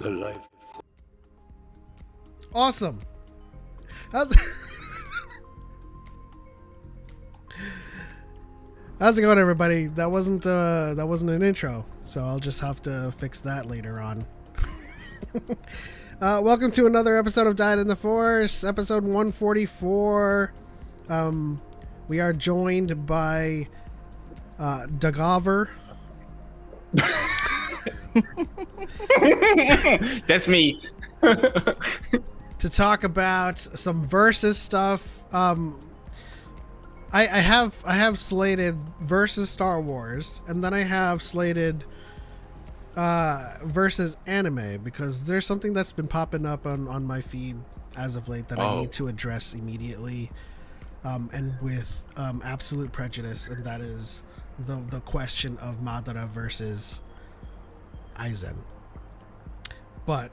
the life. Awesome. How's How's it going, everybody? That wasn't an intro, so I'll just have to fix that later on. Welcome to another episode of Dyad in the Force, episode 144. We are joined by Dagover. That's me. To talk about some versus stuff. I have slated versus Star Wars, and then I have slated versus anime, because there's something that's been popping up on my feed as of late that I need to address immediately, and with absolute prejudice, and that is the question of Madara versus Aizen. But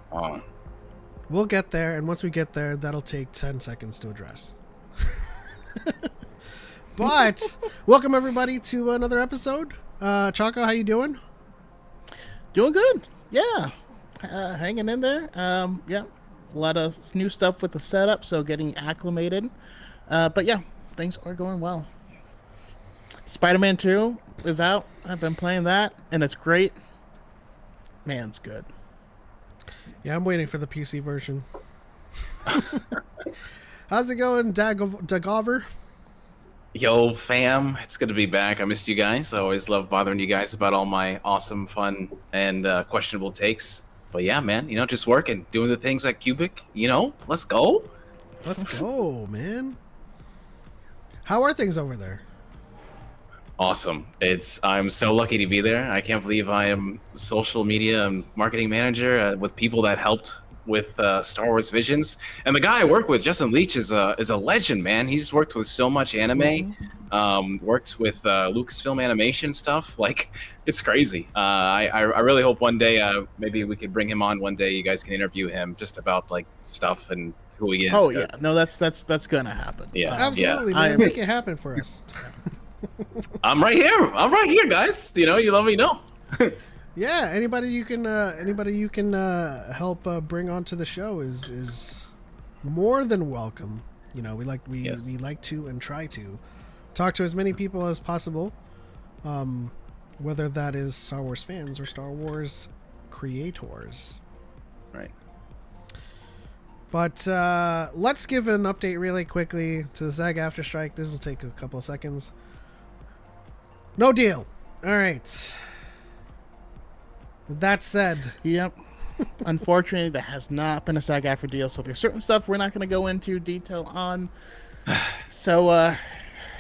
we'll get there, and once we get there, that'll take 10 seconds to address. But welcome everybody to another episode. Choco, how you doing? Doing good. Yeah. Hanging in there. Yeah. A lot of new stuff with the setup, so getting acclimated. But yeah, things are going well. Spider-Man 2 is out. I've been playing that, and it's great. Man, it's good. Yeah, I'm waiting for the PC version. How's it going, Dagover? Yo, fam. It's good to be back. I missed you guys. I always love bothering you guys about all my awesome, fun, and questionable takes. But yeah, man, just working, doing the things at Cubic. Let's go. Let's go, man. How are things over there? Awesome. I'm so lucky to be there. I can't believe I am social media and marketing manager with people that helped with Star Wars Visions. And the guy I work with, Justin Leach, is a legend, man. He's worked with so much anime, works with Lucasfilm animation stuff. Like, it's crazy. I really hope one day maybe we could bring him on one day. You guys can interview him just about like stuff and who he is. Oh yeah, no, that's gonna happen. Yeah, absolutely, yeah. man. Make it happen for us. I'm right here, guys. You let me know. Yeah, anybody you can help bring onto the show is more than welcome. We like to and try to talk to as many people as possible, whether that is Star Wars fans or Star Wars creators. Right. But let's give an update really quickly to the SAG After Strike. This will take a couple of seconds. No deal. All right. With that said, Yep. Unfortunately, that has not been a SAG-AFTRA deal, so there's certain stuff we're not going to go into detail on. So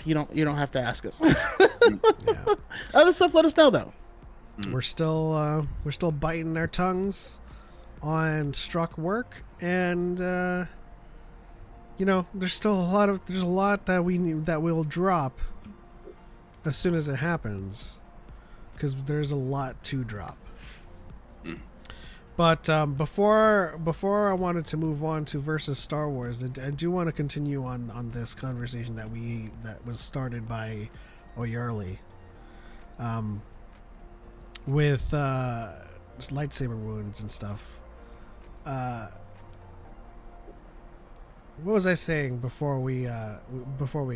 you don't have to ask us. yeah. Other stuff, let us know though. We're still biting our tongues on struck work, and there's still a lot that we'll drop as soon as it happens, because there's a lot to drop. But before I wanted to move on to versus Star Wars, I do want to continue on this conversation that was started by Oyerli, with lightsaber wounds and stuff. What was I saying before we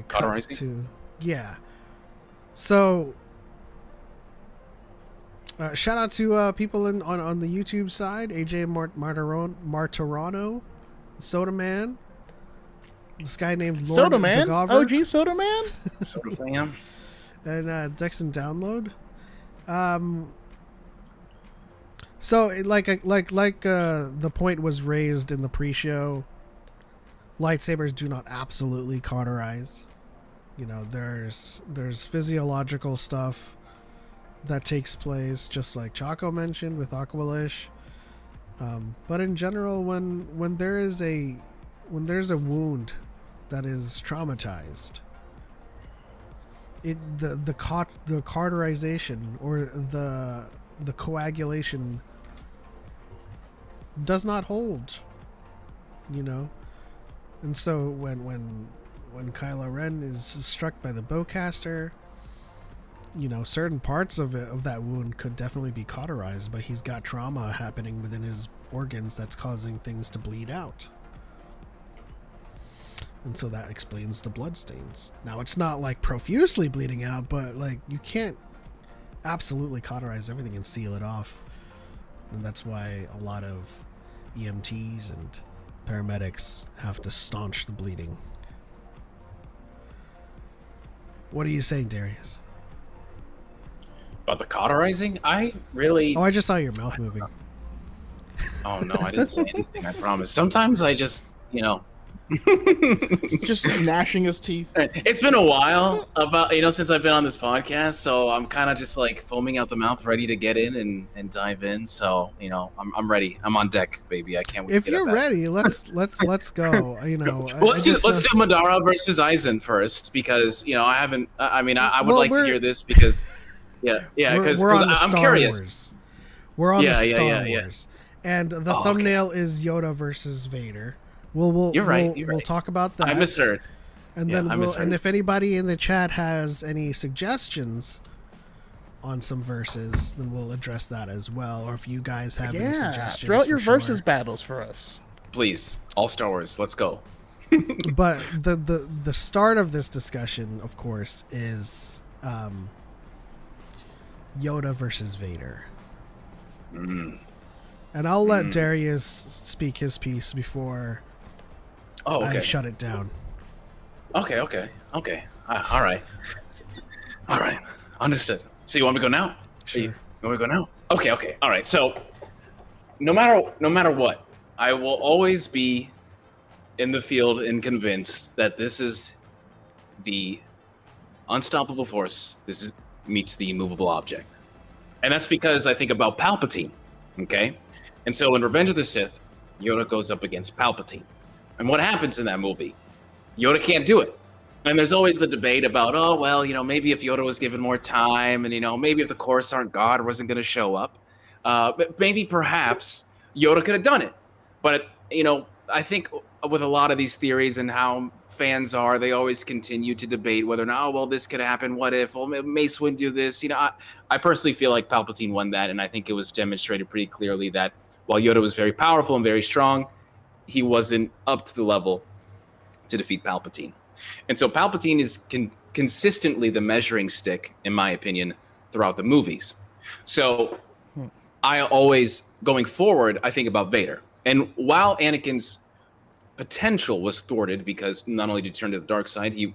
cut to? Yeah. So shout out to people on the YouTube side: AJ Martirano, Soda Man, this guy named Lord Soda Man, Dagover, OG Soda Man, Soda fam. and Dexon Download. So the point was raised in the pre-show. Lightsabers do not absolutely cauterize. There's physiological stuff that takes place, just like Choco mentioned with Aqualish. But in general, when there's a wound that is traumatized, the cauterization or the coagulation does not hold. And so when Kylo Ren is struck by the bowcaster, certain parts of that wound could definitely be cauterized, but he's got trauma happening within his organs that's causing things to bleed out. And so that explains the blood stains. Now, it's not like profusely bleeding out, but like you can't absolutely cauterize everything and seal it off. And that's why a lot of EMTs and paramedics have to staunch the bleeding. What are you saying, Darius? About the cauterizing? I really... Oh, I just saw your mouth moving. Oh, no, I didn't say anything, I promise. Sometimes I just, Just gnashing his teeth. It's been a while since I've been on this podcast, so I'm kind of just like foaming out the mouth, ready to get in and dive in. So I'm ready. I'm on deck, baby. I can't wait. If you're ready, let's go. Let's do Madara versus Aizen first, because I haven't. I would like to hear this because because I'm curious. Wars. We're on the Star Wars, and the thumbnail is Yoda versus Vader. You're right. We'll talk about that. I misheard. And then and if anybody in the chat has any suggestions on some verses, then we'll address that as well. Or if you guys have any suggestions, throw out your versus battles for us, please. All Star Wars, let's go. But the start of this discussion, of course, is Yoda versus Vader. And I'll let Darius speak his piece before I shut it down. Okay. All right. Understood. So you want me to go now? Sure. You want me to go now? Okay. All right. So no matter what, I will always be in the field and convinced that this is the unstoppable force. This meets the immovable object. And that's because I think about Palpatine. Okay? And so in Revenge of the Sith, Yoda goes up against Palpatine. And what happens in that movie? Yoda can't do it. And there's always the debate about, maybe if Yoda was given more time and, maybe if the Coruscant God wasn't going to show up, but maybe perhaps Yoda could have done it. But, I think with a lot of these theories and how fans are, they always continue to debate whether or not, this could happen. What if? Well, Mace wouldn't do this. I personally feel like Palpatine won that. And I think it was demonstrated pretty clearly that while Yoda was very powerful and very strong, he wasn't up to the level to defeat Palpatine. And so Palpatine is consistently the measuring stick, in my opinion, throughout the movies. So I always, going forward, I think about Vader. And while Anakin's potential was thwarted because not only did he turn to the dark side, he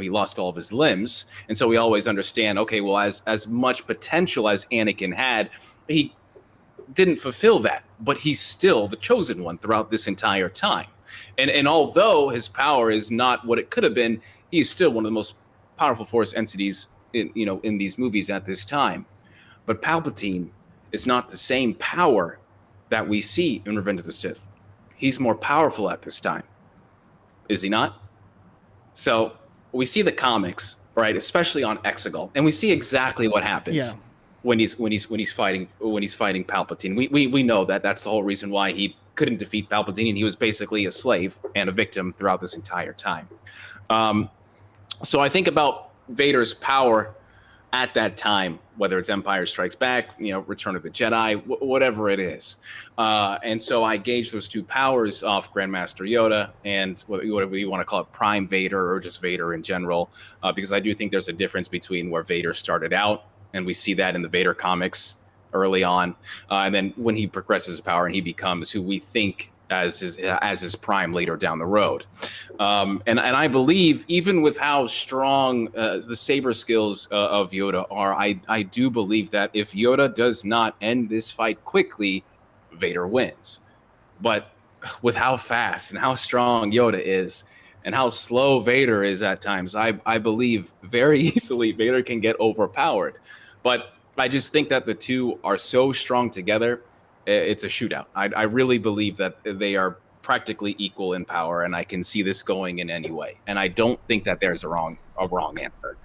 lost all of his limbs. And so we always understand, as much potential as Anakin had, he didn't fulfill that, but he's still the chosen one throughout this entire time. And although his power is not what it could have been, he is still one of the most powerful force entities in these movies at this time. But Palpatine is not the same power that we see in Revenge of the Sith. He's more powerful at this time. Is he not? So we see the comics, right, especially on Exegol, and we see exactly what happens. Yeah. When he's fighting Palpatine, we know that that's the whole reason why he couldn't defeat Palpatine, and he was basically a slave and a victim throughout this entire time. So I think about Vader's power at that time, whether it's Empire Strikes Back, Return of the Jedi, whatever it is. And so I gauge those two powers off Grandmaster Yoda and whatever you want to call it, Prime Vader or just Vader in general, because I do think there's a difference between where Vader started out, and we see that in the Vader comics early on, and then when he progresses his power and he becomes who we think as his prime later down the road. And I believe even with how strong the saber skills of Yoda are, I do believe that if Yoda does not end this fight quickly, Vader wins. But with how fast and how strong Yoda is and how slow Vader is at times, I believe very easily Vader can get overpowered. But I just think that the two are so strong together, it's a shootout. I really believe that they are practically equal in power, and I can see this going in any way. And I don't think that there's a wrong answer.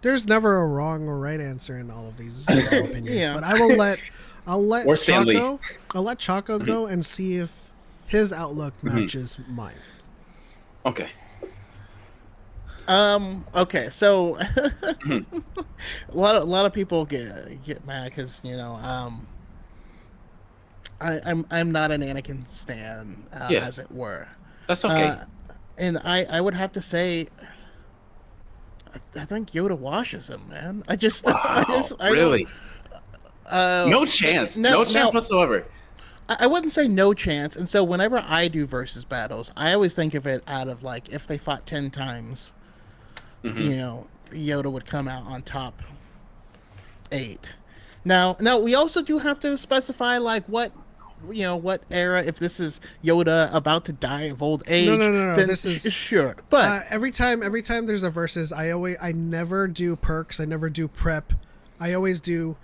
There's never a wrong or right answer in all of these opinions. Yeah. But I'll let Choco go and see if his outlook matches mine. Okay. Okay, so a lot of people get mad because I'm not an Anakin stan, Yeah, as it were. that's okay. Uh, and I would have to say I think Yoda washes him, man. Wow, I don't. really? No chance. No, No chance no. whatsoever. I wouldn't say no chance. And so whenever I do versus battles, I always think of it out of like if they fought 10 times, Hmm. Yoda would come out on top 8. Now we also do have to specify like what era. If this is Yoda about to die of old No, age, no, no, no. then This is sure. But every time there's a versus, I never do perks. I never do prep. I always do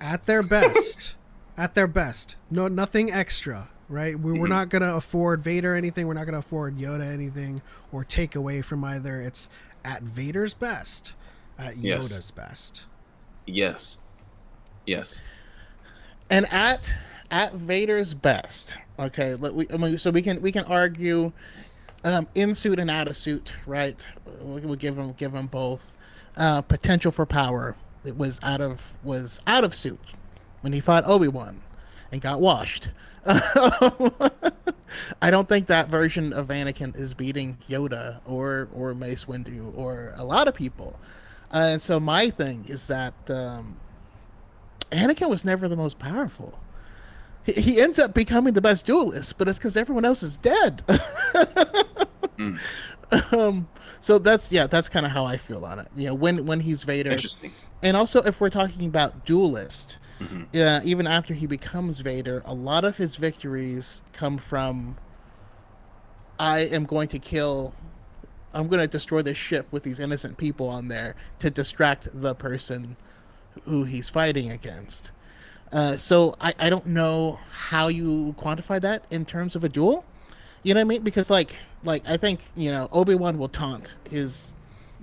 at their best, at their best. No, nothing extra. Right? We're not gonna afford Vader anything. We're not gonna afford Yoda anything or take away from either. It's at Vader's best, at Yes. Yoda's best. Yes. Yes. and at Vader's best. Okay, so we can argue in suit and out of suit, right? We'll give him both potential for power. It was out of suit when he fought Obi-Wan and got washed. I don't think that version of Anakin is beating Yoda or Mace Windu or a lot of people. And so my thing is that Anakin was never the most powerful. He ends up becoming the best duelist, but it's because everyone else is dead. Mm. So that's kind of how I feel on it. When he's Vader, Interesting. and also if we're talking about duelist, Hmm. even after he becomes Vader, a lot of his victories come from I am going to kill. I'm going to destroy this ship with these innocent people on there to distract the person who he's fighting against. So I don't know how you quantify that in terms of a duel. You know what I mean? Because like I think Obi-Wan will taunt his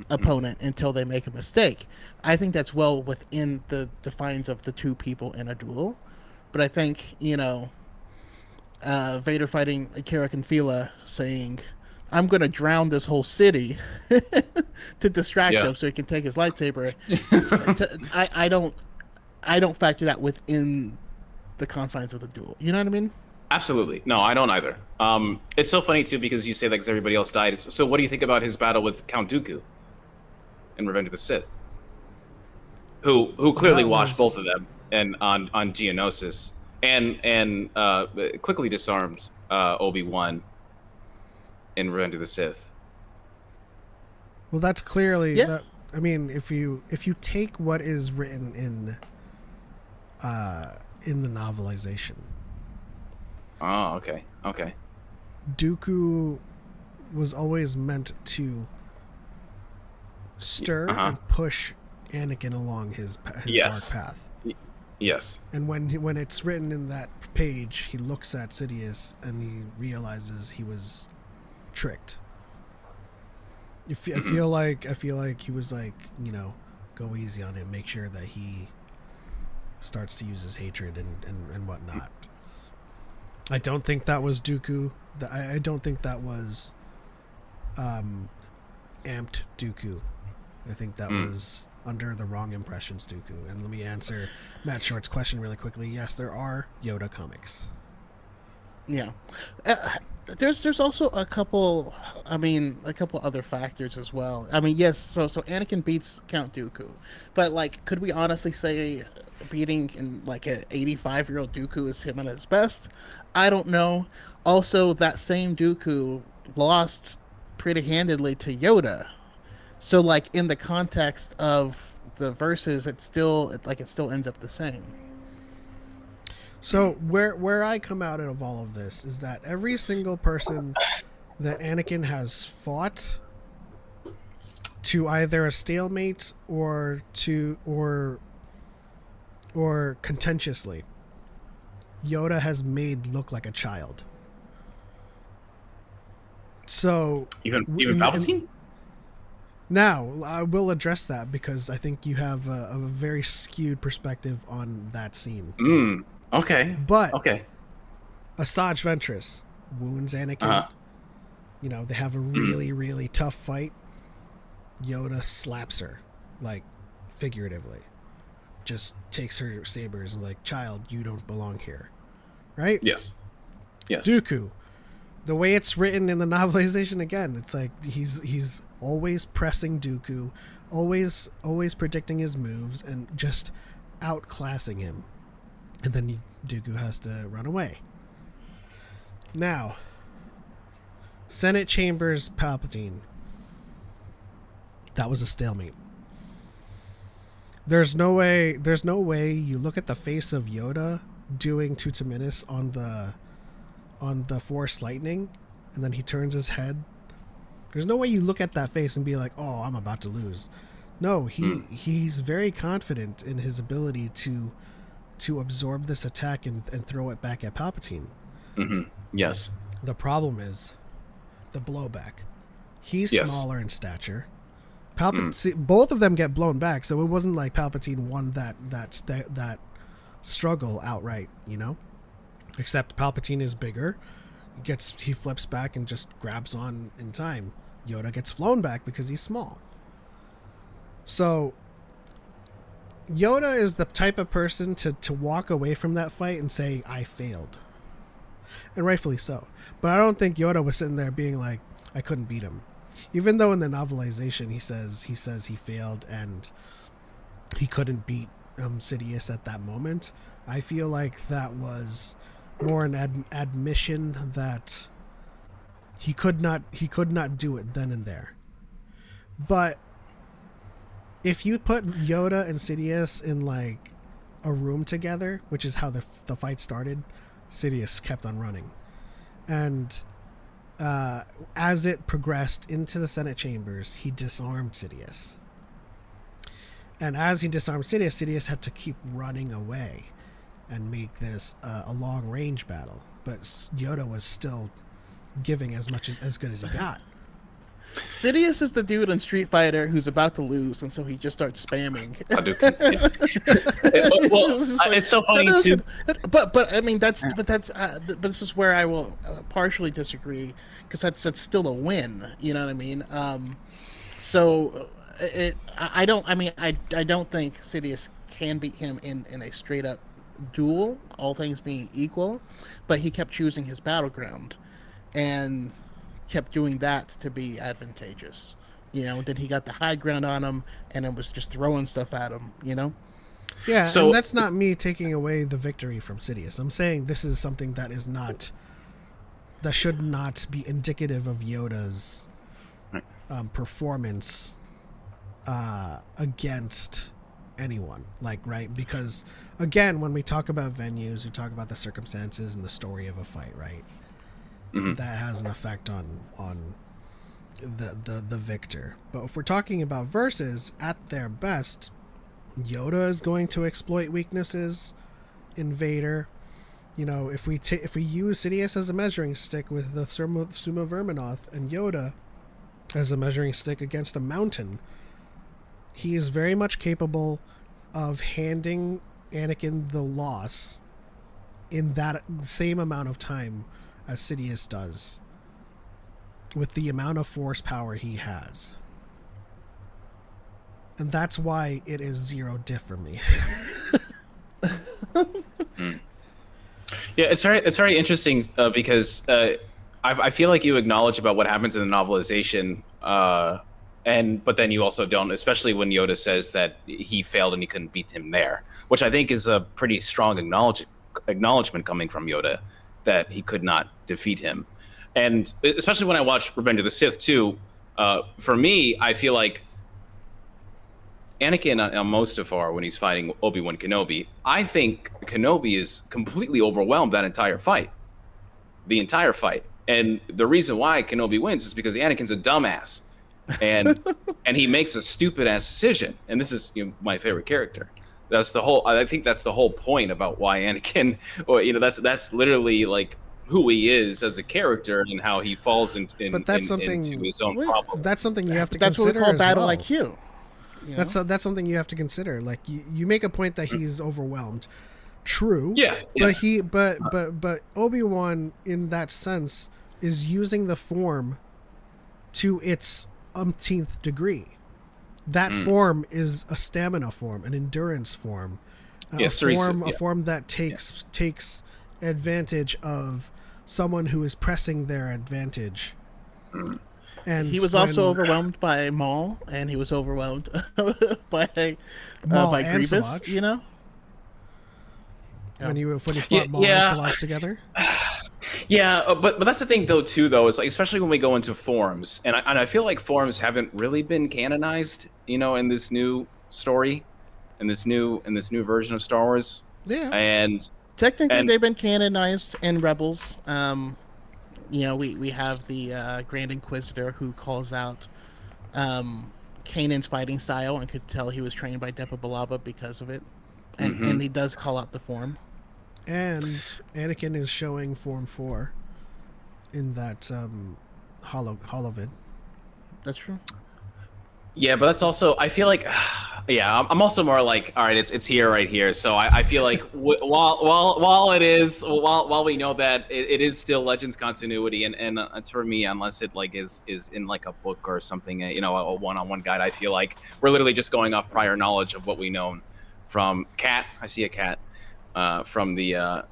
opponent until they make a mistake. I think that's well within the defines of the two people in a duel. But I think Vader fighting Carrick and Fila saying, "I'm going to drown this whole city" to distract Yeah. him so he can take his lightsaber. I don't factor that within the confines of the duel. You know what I mean? Absolutely. No, I don't either. It's so funny too because you say like 'cause everybody else died. So what do you think about his battle with Count Dooku in Revenge of the Sith? Who clearly That watched was- both of them and on Geonosis and quickly disarmed Obi-Wan in Revenge of the Sith. Well, that's clearly. Yeah. That, I mean, if you take what is written in the novelization, Oh, okay. Okay. Dooku was always meant to stir Uh-huh. and push Anakin along his Yes. dark path. Yes. And when it's written in that page, he looks at Sidious and he realizes he was tricked. I feel like he was like, go easy on him, make sure that he starts to use his hatred and whatnot. I don't think that was Dooku. I don't think that was amped Dooku. I think that was under the wrong impressions Dooku. And let me answer Matt Short's question really quickly. Yes, there are Yoda comics. Yeah. There's also a couple other factors as well. I mean, yes, so Anakin beats Count Dooku. But like could we honestly say beating in like an 85-year-old Dooku is him at his best? I don't know. Also, that same Dooku lost pretty handedly to Yoda. So like in the context of the verses, it still ends up the same. So where I come out of all of this is that every single person that Anakin has fought to either a stalemate or contentiously, Yoda has made look like a child. So Even in- Palpatine? now I will address that because I think you have a very skewed perspective on that scene. Okay. But Okay. Asajj Ventress wounds Anakin. Uh-huh. They have a really, really tough fight. Yoda slaps her, like figuratively. Just takes her sabers and like, child, you don't belong here. Right? Yes. Yes. Dooku. The way it's written in the novelization, again, it's like he's always pressing Dooku, always predicting his moves and just outclassing him. And then Dooku has to run away. Now, Senate Chambers Palpatine. That was a stalemate. There's no way you look at the face of Yoda doing Tutaminis on the Force lightning, and then he turns his head. There's no way you look at that face and be like, "Oh, I'm about to lose." No, he's very confident in his ability to absorb this attack and throw it back at Palpatine. Mm-hmm. Yes. The problem is the blowback. He's smaller in stature. See, both of them get blown back, so it wasn't like Palpatine won that struggle outright, you know? Except Palpatine is bigger. He flips back and just grabs on in time. Yoda gets flown back because he's small. So Yoda is the type of person to walk away from that fight and say, I failed. And rightfully so. But I don't think Yoda was sitting there being like, I couldn't beat him. Even though in the novelization he says he failed and he couldn't beat Sidious at that moment, I feel like that was more an admission that he could not do it then and there. But if you put Yoda and Sidious in like a room together, which is how the fight started, Sidious kept on running, and as it progressed into the Senate chambers, he disarmed Sidious. And as he disarmed Sidious, Sidious had to keep running away and make this a long range battle. But Yoda was still giving as good as he got. Sidious is the dude in Street Fighter who's about to lose, and so he just starts spamming. It's so funny too. But I mean but this is where I will partially disagree, because that's still a win. You know what I mean? I don't think Sidious can beat him in a straight up duel, all things being equal, but he kept choosing his battleground and kept doing that to be advantageous, you know. Then he got the high ground on him and it was just throwing stuff at him, you know. Yeah, so and that's not me taking away the victory from Sidious. I'm saying this is something that should not be indicative of Yoda's performance against anyone, like, right? Because again, when we talk about venues, we talk about the circumstances and the story of a fight, right? Mm-hmm. That has an effect on the victor. But if we're talking about versus, at their best, Yoda is going to exploit weaknesses in Vader. You know, if we use Sidious as a measuring stick with the Suma Verminoth and Yoda as a measuring stick against a mountain, he is very much capable of handing Anakin the loss in that same amount of time as Sidious does, with the amount of force power he has. And that's why it is 0 diff for me. Yeah, it's very interesting because I feel like you acknowledge about what happens in the novelization, but then you also don't, especially when Yoda says that he failed and he couldn't beat him there, which I think is a pretty strong acknowledgement coming from Yoda, that he could not defeat him. And especially when I watch Revenge of the Sith too, for me, I feel like Anakin on Mustafar, when he's fighting Obi-Wan Kenobi, I think Kenobi is completely overwhelmed that entire fight. The entire fight. And the reason why Kenobi wins is because Anakin's a dumbass. And he makes a stupid ass decision. And this is, you know, my favorite character. I think that's the whole point about why Anakin, or, you know, that's literally like who he is as a character and how he falls into his own problem. That's something you have to that's consider. That's what we call battle well. IQ. You know? That's something you have to consider. Like you make a point that he's overwhelmed. True. Yeah. But Obi-Wan in that sense is using the form to its umpteenth degree. that form is a stamina form, an endurance form, a form that takes advantage of someone who is pressing their advantage. And he was also overwhelmed by Maul, and he was overwhelmed by Grievous. Savage. You know, when he fought Maul and Savage together. Yeah, but that's the thing though, is like, especially when we go into forms, and I feel like forms haven't really been canonized, in this new story, in this new version of Star Wars. Yeah, and technically they've been canonized in Rebels. We have the Grand Inquisitor who calls out Kanan's fighting style and could tell he was trained by Depa Billaba because of it, and he does call out the form. And Anakin is showing Form 4 in that holovid. That's true. Yeah, but that's also, I feel like, I'm also more like, all right, it's here, right here. So I feel like while we know that it is still Legends continuity, and it's for me, unless it like is in like a book or something, a one-on-one guide, I feel like we're literally just going off prior knowledge of what we know from Cat. I see a cat. From the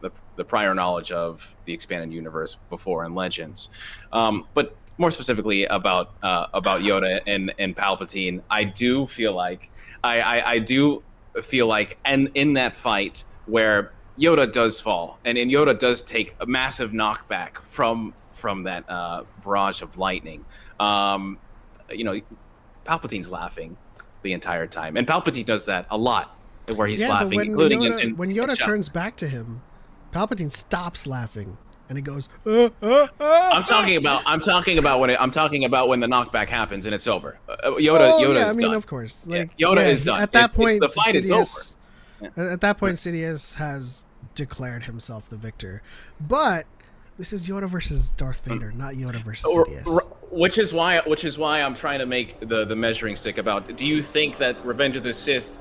prior knowledge of the expanded universe before in Legends, but more specifically about Yoda and Palpatine, I do feel like and in that fight where Yoda does fall and Yoda does take a massive knockback from that barrage of lightning, Palpatine's laughing the entire time, and Palpatine does that a lot. Where he's laughing, when including when Yoda turns back to him, Palpatine stops laughing and he goes. I'm talking about when the knockback happens and it's over. Yoda is done. Of course, Yoda is done. At that point, the fight is over. At that point, Sidious has declared himself the victor. But this is Yoda versus Darth Vader, not Yoda versus Sidious. Which is why I'm trying to make the measuring stick about. Do you think that Revenge of the Sith?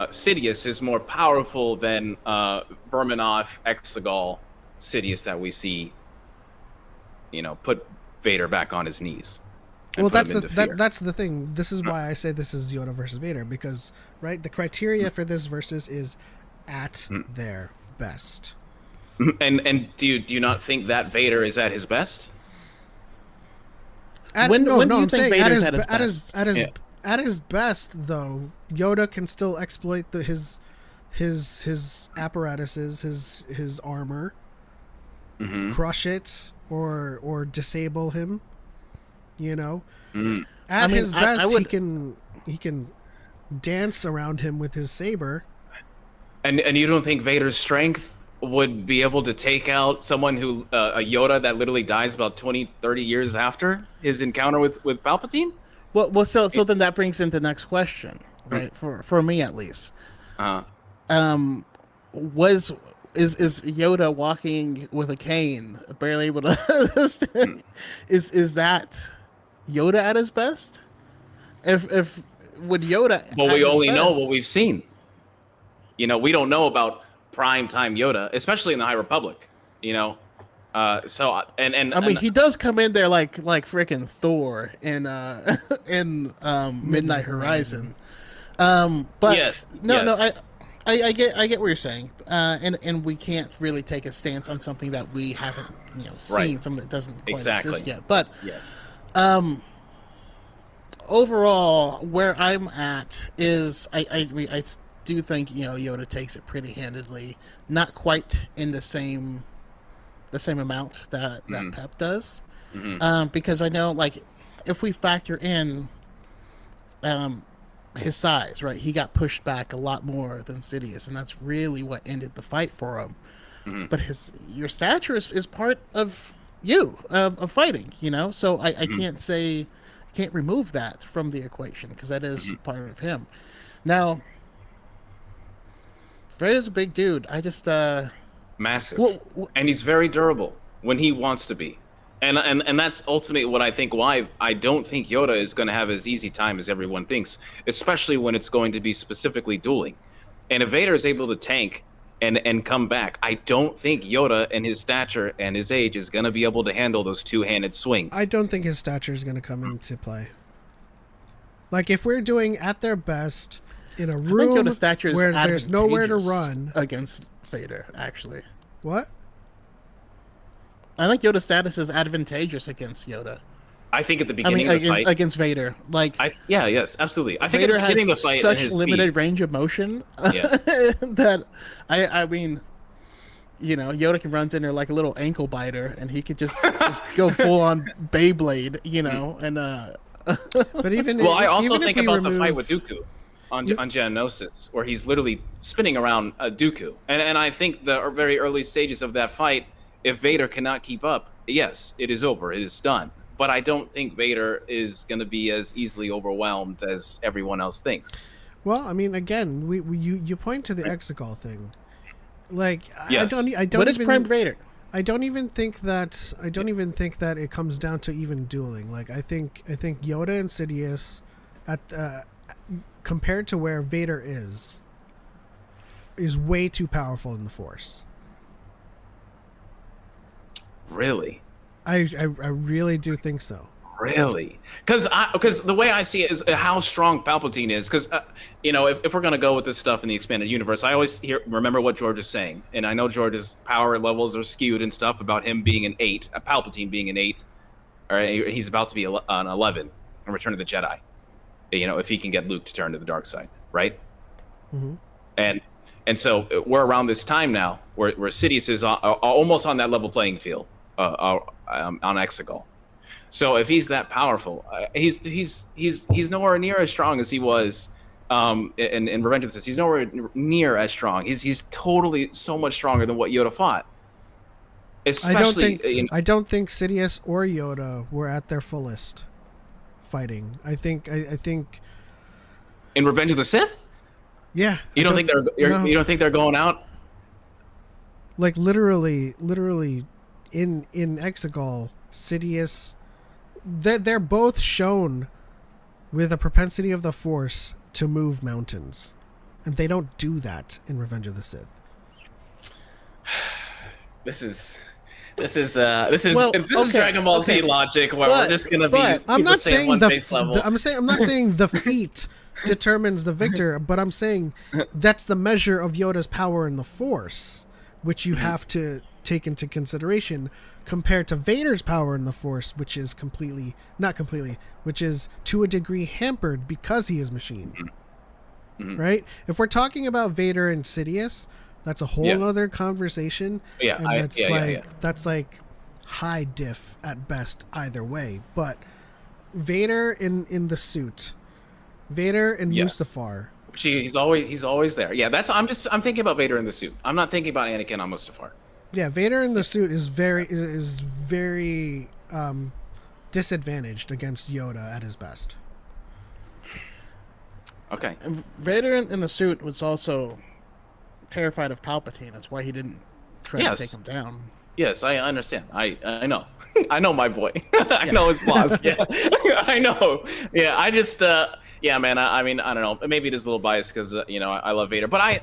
Sidious is more powerful than Verminoth, Exegol, Sidious that we see, put Vader back on his knees. Well, that's the thing. This is why I say this is Yoda versus Vader, because the criteria for this versus is at their best. And do you not think that Vader is at his best? When do you think Vader's at his best? At his best, though, Yoda can still exploit his apparatuses, his armor, crush it or disable him. At his best, he can dance around him with his saber. And you don't think Vader's strength would be able to take out someone who a Yoda that literally dies about 20, 30 years after his encounter with Palpatine? Well, so then that brings into the next question, right? For me at least, is Yoda walking with a cane, barely able to? Is that Yoda at his best? If would Yoda? Well, we only know what we've seen. We don't know about prime time Yoda, especially in the High Republic. He does come in there like freaking Thor in Midnight Horizon. But yes, I get what you're saying. And we can't really take a stance on something that we haven't seen, something that doesn't quite exist yet. But yes. Overall, where I'm at is I do think Yoda takes it pretty handedly, not quite in the same amount that Pep does, because I know if we factor in his size, right, he got pushed back a lot more than Sidious, and that's really what ended the fight for him. But your stature is part of of fighting, so I can't remove that from the equation because that is part of him. Now, Vader's a big dude. I just massive, and he's very durable when he wants to be, and that's ultimately what I think. Why I don't think Yoda is going to have as easy time as everyone thinks, especially when it's going to be specifically dueling. And if Vader is able to tank and come back, I don't think Yoda and his stature and his age is going to be able to handle those two-handed swings. I don't think his stature is going to come into play. Like if we're doing at their best in a I think room Yoda's stature is where there's nowhere to advantageous run. against Vader. Actually, What? I think Yoda's status is advantageous against Yoda. I think at the I beginning mean, of the fight, against Vader. Like yes, absolutely. I think Vader at the beginning of has the fight, such and his limited speed, range of motion Yeah. that I mean, you know, Yoda can run in there like a little ankle biter, and he could just go full on Beyblade, you know, and But even Well, I also even if think we about the remove, fight with Dooku on Geonosis, where he's literally spinning around Dooku, and I think the very early stages of that fight, if Vader cannot keep up, yes, it is over, it is done. But I don't think Vader is going to be as easily overwhelmed as everyone else thinks. Well, I mean, again, you point to the Exegol thing. Like, Yes. I don't what is even, Prime Vader? I don't even think that it comes down to even dueling. Like, I think Yoda and Sidious, at compared to where Vader is way too powerful in the Force. Really? I really do think so. Really? Because the way I see it is how strong Palpatine is. Because you know, if we're gonna go with this stuff in the expanded universe, I always remember what George is saying, and I know George's power levels are skewed and stuff about him being an 8, Palpatine being an 8, or he's about to be an 11 in Return of the Jedi. You know, if he can get Luke to turn to the dark side, right? Mm-hmm. And so we're around this time now where Sidious is almost on that level playing field on Exegol. So if he's that powerful, he's nowhere near as strong as he was in Revenge of the Sith. He's nowhere near as strong. He's totally so much stronger than what Yoda fought. Especially, I don't think Sidious or Yoda were at their fullest fighting. I think in Revenge of the Sith. Yeah. You don't think they're going out? Like literally in Exegol, Sidious, they're both shown with a propensity of the Force to move mountains, and they don't do that in Revenge of the Sith. This is okay, Dragon Ball Z logic where we're just gonna be. I'm not saying I'm not saying the feat determines the victor, but I'm saying that's the measure of Yoda's power in the Force, which you have to take into consideration compared to Vader's power in the Force, which is which is to a degree hampered because he is machine. Mm-hmm. Right? If we're talking about Vader and Sidious, that's a whole other conversation. Yeah, and that's like high diff at best either way. But Vader in the suit, Vader and Mustafar. He's always there. Yeah, I'm thinking about Vader in the suit. I'm not thinking about Anakin on Mustafar. Yeah, Vader in the suit is very disadvantaged against Yoda at his best. Okay. And Vader in the suit was also terrified of Palpatine. That's why he didn't try to take him down. Yes, I understand. I know. I know my boy. I know his boss. Yeah, I know. Yeah, I just man. I mean, I don't know. Maybe it is a little biased because I love Vader, but I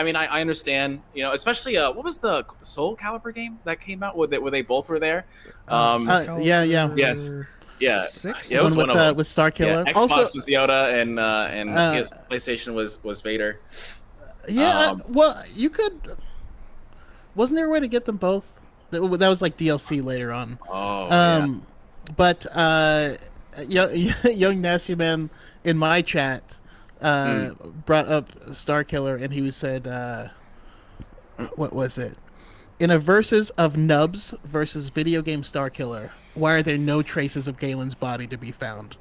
mean, I understand. Especially what was the Soul Calibur game that came out where they both were there? Yeah. Yes. Yeah. 6? Yeah, it was one of them. With Starkiller. Yeah, Xbox Also, was Yoda and his PlayStation was Vader. Yeah. Well, you could. Wasn't there a way to get them both? That was like DLC later on. Oh. But young Nasty Man in my chat brought up Starkiller, and he said, "What was it? In a versus of Nubs versus video game Starkiller, why are there no traces of Galen's body to be found?"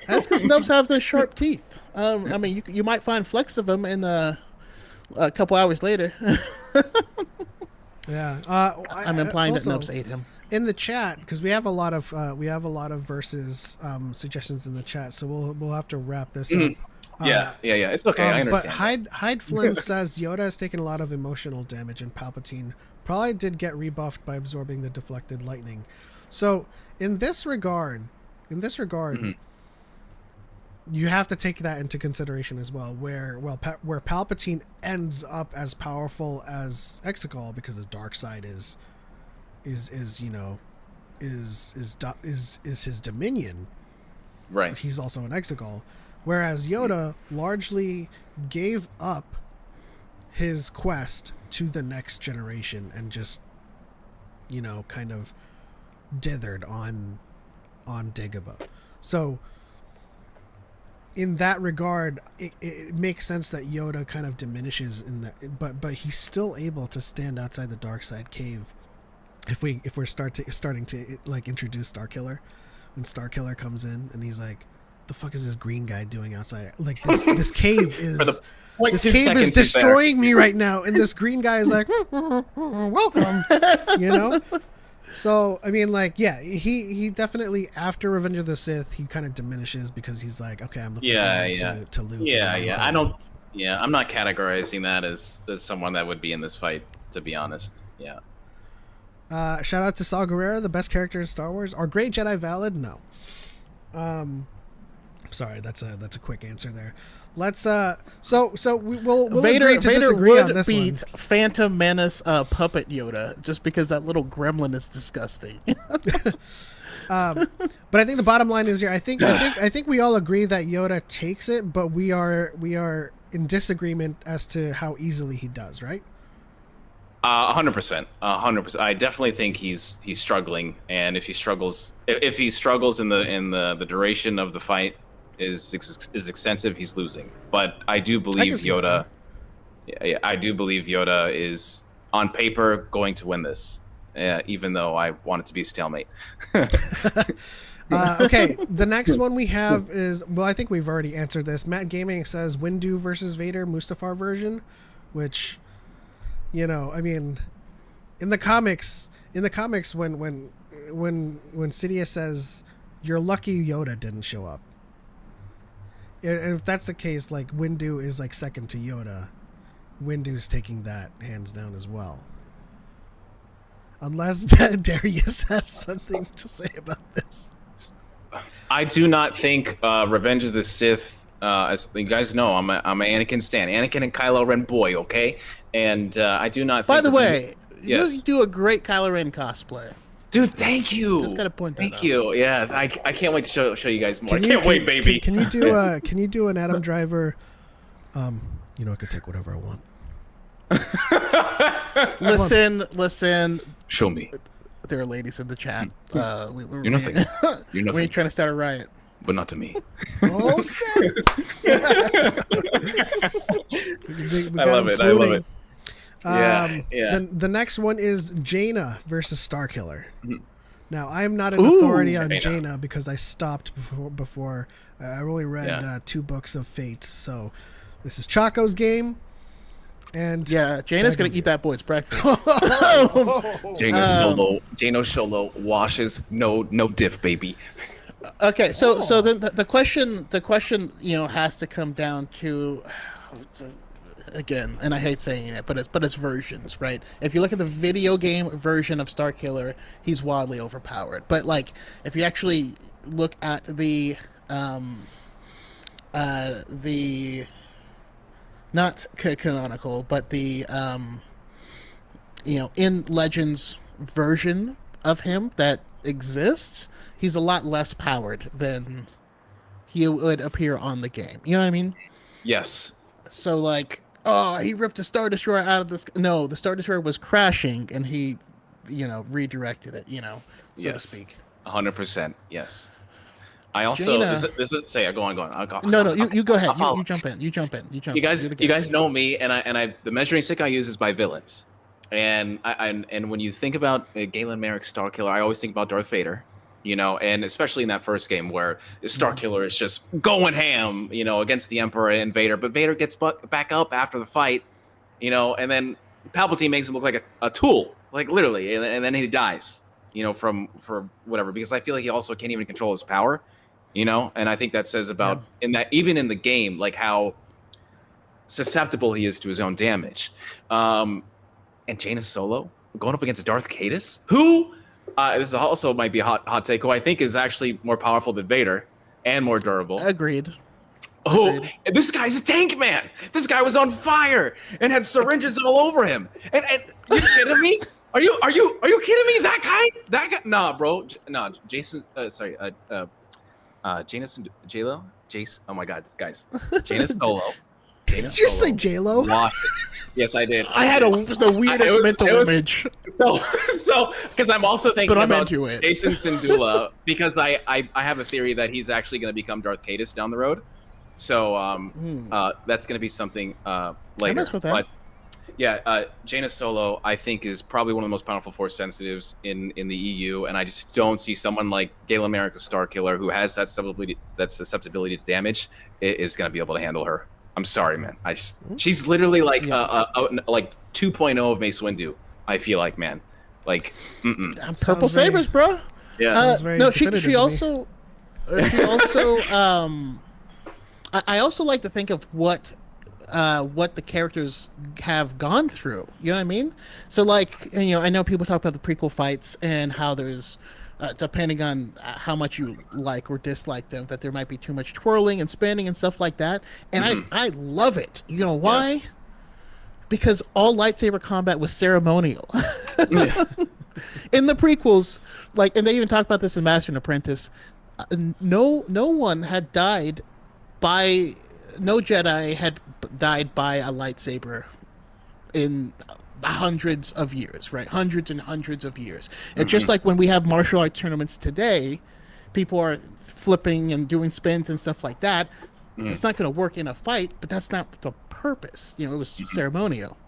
That's because Nubs have those sharp teeth. I mean, you might find flecks of them in a couple hours later. Yeah. I'm implying also, that Nubs ate him. In the chat, because we have a lot of versus suggestions in the chat, so we'll have to wrap this up. Yeah. It's okay. I understand. But Hyde Flynn says Yoda has taken a lot of emotional damage, and Palpatine probably did get rebuffed by absorbing the deflected lightning. So in this regard, you have to take that into consideration as well. Where Palpatine ends up as powerful as Exegol because the dark side is his dominion. Right. He's also an Exegol. Whereas Yoda largely gave up his quest to the next generation and just, kind of dithered on Dagobah. So in that regard, it makes sense that Yoda kind of diminishes in that, but he's still able to stand outside the dark side cave. If we're starting to like introduce Starkiller, when Starkiller comes in and he's like, "The fuck is this green guy doing outside? Like this cave is." This cave is destroying me right now, and this green guy is like, "Welcome," So I mean, like, yeah, he definitely after Revenge of the Sith, he kind of diminishes because he's like, okay, I'm looking forward to Luke. Yeah. I'm not categorizing that as someone that would be in this fight, to be honest. Yeah. Shout out to Saw Gerrera, the best character in Star Wars. Are Great Jedi valid? No. Sorry, that's a quick answer there. Let's we'll Vader, agree to Vader disagree would on this beat one. Phantom Menace puppet Yoda just because that little gremlin is disgusting. But I think the bottom line is here. I think we all agree that Yoda takes it, but we are in disagreement as to how easily he does. Right? 100%. 100%. I definitely think he's struggling, and if he struggles in the duration of the fight is extensive, he's losing. But I do believe Yoda. Yeah, I do believe Yoda is on paper going to win this, even though I want it to be a stalemate. Okay, the next one we have is, well, I think we've already answered this. Matt Gaming says Windu versus Vader Mustafar version, which, I mean, in the comics when Sidious says you're lucky Yoda didn't show up. And if that's the case, like, Windu is like second to Yoda. Windu's taking that hands down as well. Unless Darius has something to say about this. I do not think Revenge of the Sith. As you guys know, I'm an Anakin stan. Anakin and Kylo Ren boy, okay? And I do not think... By the way, yes. You do a great Kylo Ren cosplay. Dude, thank you. Just gotta point that out. Thank you. Yeah, I can't wait to show you guys more. I can't wait, baby. Can you do an Adam Driver? I could take whatever I want. Listen. Show me. There are ladies in the chat. You're nothing. You're nothing. We ain't trying to start a riot. But not to me. Oh, snap. I love it. Yeah. The next one is Jaina versus Starkiller. Mm-hmm. Now, I'm not an authority on Jaina because I stopped before. I only read 2 books of Fate, so this is Choco's game. And yeah, Jaina's gonna eat that boy's breakfast. Jaina Solo washes no diff, baby. Okay, so then the question has to come down to, again, and I hate saying it, but it's versions, right? If you look at the video game version of Starkiller, he's wildly overpowered. But like, if you actually look at the not canonical, but the in Legends version of him that exists, he's a lot less powered than he would appear on the game. You know what I mean? Yes. So like, he ripped a Star Destroyer out of this. No, the Star Destroyer was crashing, and he, redirected it. So to speak. 100%. Yes. I also this is say go on. No, you go ahead. You jump in. You guys know me, and I the measuring stick I use is by villains, and and when you think about Galen Merrick's Starkiller, I always think about Darth Vader. And especially in that first game where Starkiller is just going ham, against the Emperor and Vader. But Vader gets back up after the fight, and then Palpatine makes him look like a tool, like literally, and then he dies, for whatever. Because I feel like he also can't even control his power, And I think that says about even in the game, like how susceptible he is to his own damage. And Jaina Solo going up against Darth Caedus, who. This also might be a hot take, who I think is actually more powerful than Vader and more durable. Agreed. This guy's a tank man. This guy was on fire and had syringes all over him. And you kidding me? Are you kidding me? That guy? Nah, bro. Nah, Jason. J-Lo, Jace. Oh my God, guys, Jaina Solo. Did you just say J-Lo? Wash it. Yes, I did. I had the weirdest mental image. So because I'm also thinking But I'm about into it. Jason Syndulla because I have a theory that he's actually going to become Darth Cadus down the road. So that's going to be something later. mess with that. But yeah, Jaina Solo I think is probably one of the most powerful Force sensitives in the EU, and I just don't see someone like Galen Marek, Starkiller, who has that susceptibility to damage, is going to be able to handle her. I'm sorry, man. She's literally like like 2.0 of Mace Windu. I feel like, man, like purple sabers, bro. Yeah. No, she also I also like to think of what the characters have gone through. You know what I mean? So like, I know people talk about the prequel fights and how there's depending on how much you like or dislike them, that there might be too much twirling and spinning and stuff like that. And I love it. You know why? Yeah. Because all lightsaber combat was ceremonial. In the prequels, like, and they even talk about this in Master and Apprentice, no one had died by, no Jedi had died by a lightsaber in hundreds of years, right? Hundreds and hundreds of years. And just like when we have martial arts tournaments today, people are flipping and doing spins and stuff like that. It's not going to work in a fight, but that's not the purpose. It was ceremonial.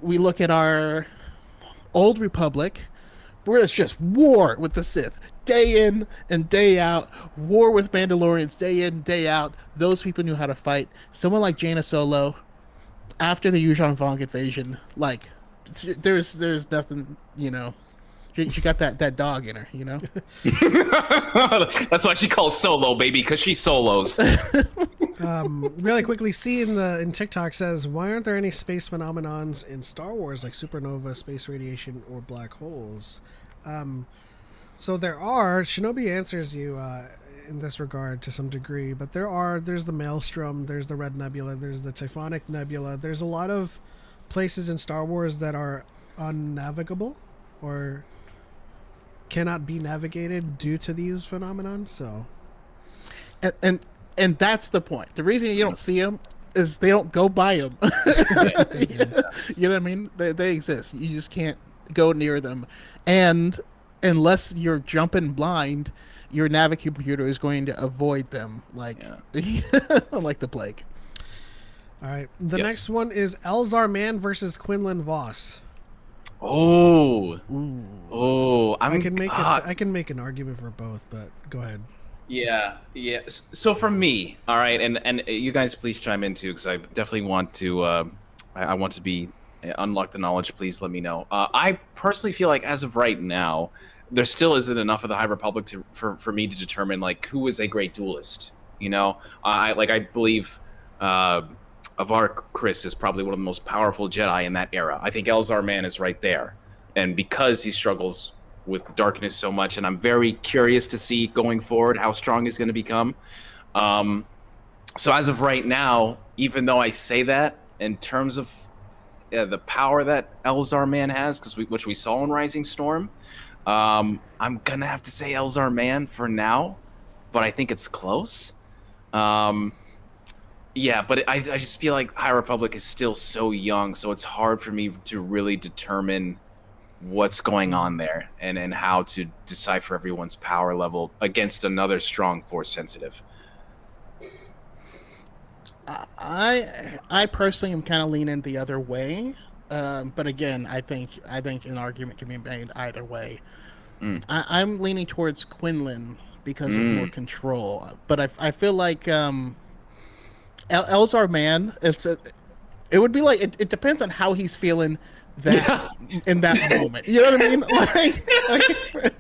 We look at our Old Republic, where it's just war with the Sith, day in and day out, war with Mandalorians, day in, day out. Those people knew how to fight. Someone like Jaina Solo, after the Yuuzhan Vong invasion, like, there's nothing, she got that dog in her, That's why she calls Solo, baby, because she solos. Really quickly, see in TikTok says, why aren't there any space phenomenons in Star Wars like supernova, space radiation, or black holes? So there are. Shinobi answers you in this regard to some degree, but there's the Maelstrom, there's the Red Nebula, there's the Typhonic Nebula. There's a lot of places in Star Wars that are unnavigable or cannot be navigated due to these phenomenon. So and that's the point. The reason you don't see them is they don't go by them. You know what I mean? They exist. You just can't go near them, and unless you're jumping blind, your navigcomputer is going to avoid them like like the plague. All right. The next one is Elzar Mann versus Quinlan Voss. I can make an argument for both, but go ahead. Yeah. So for me, all right, and you guys please chime in too, because I definitely want to. I want to be unlock the knowledge. Please let me know. I personally feel like as of right now, there still isn't enough of the High Republic for me to determine like who is a great duelist. I believe Avar Kriss is probably one of the most powerful Jedi in that era. I think Elzar Mann is right there, and because he struggles with darkness so much, and I'm very curious to see going forward how strong he's going to become. So as of right now, even though I say that in terms of the power that Elzar Mann has, which we saw in Rising Storm, I'm gonna have to say Elzar Mann for now, but I think it's close. But I just feel like High Republic is still so young, so it's hard for me to really determine what's going on there and how to decipher everyone's power level against another strong Force sensitive. I personally am kind of leaning the other way, but again, I think an argument can be made either way. I'm leaning towards Quinlan because of more control, but I feel like Elzar Mann, it would be like it depends on how he's feeling in that moment. You know what I mean? Like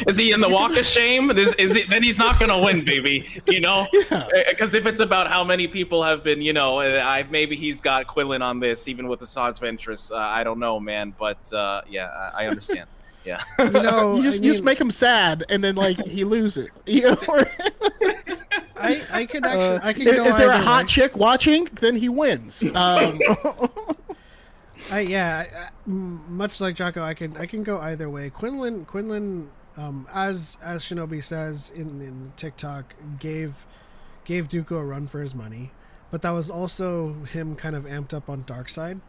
is he in the walk of shame? Then he's not gonna win, baby. Because if it's about how many people have been, maybe he's got Quinlan on this, even with the Sod's Ventress. I don't know, man, but I understand. Yeah, you just make him sad, and then like he loses. I can actually. Is there a hot chick watching? Then he wins. Much like Choco, I can go either way. Quinlan As Shinobi says in TikTok, gave Dooku a run for his money, but that was also him kind of amped up on dark side.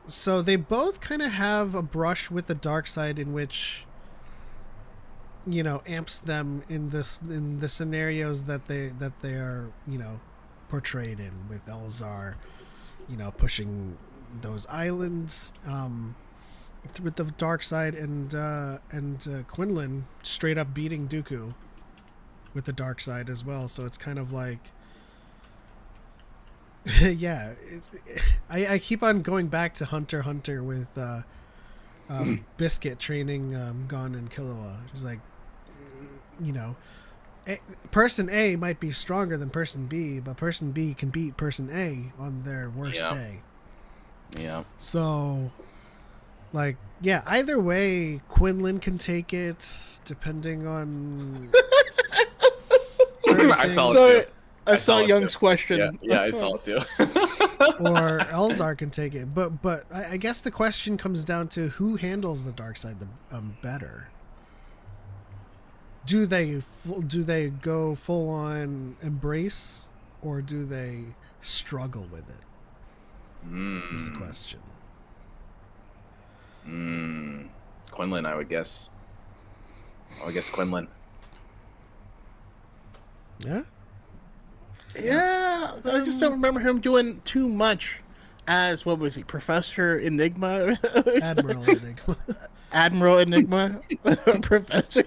So they both kind of have a brush with the dark side in which, you know, amps them in the scenarios that they are, you know, portrayed in, with Elzar, you know, pushing those islands with the dark side, and Quinlan straight up beating Dooku with the dark side as well. So it's kind of like, yeah, I keep on going back to Hunter x Hunter with Biscuit training Gon and Killua. It's like, you know, person A might be stronger than person B, but person B can beat person A on their worst day. Yeah. So, like, yeah, either way, Quinlan can take it, depending on. I saw it too. I saw Young's question. Yeah, I saw it too. Or Elzar can take it, but I guess the question comes down to who handles the dark side better. Do they go full on embrace, or do they struggle with it? Is the question. Quinlan, I would guess. Quinlan. Yeah. Yeah, I just don't remember him doing too much as, what was he, Professor Enigma? Admiral Enigma. Admiral Enigma? Professor?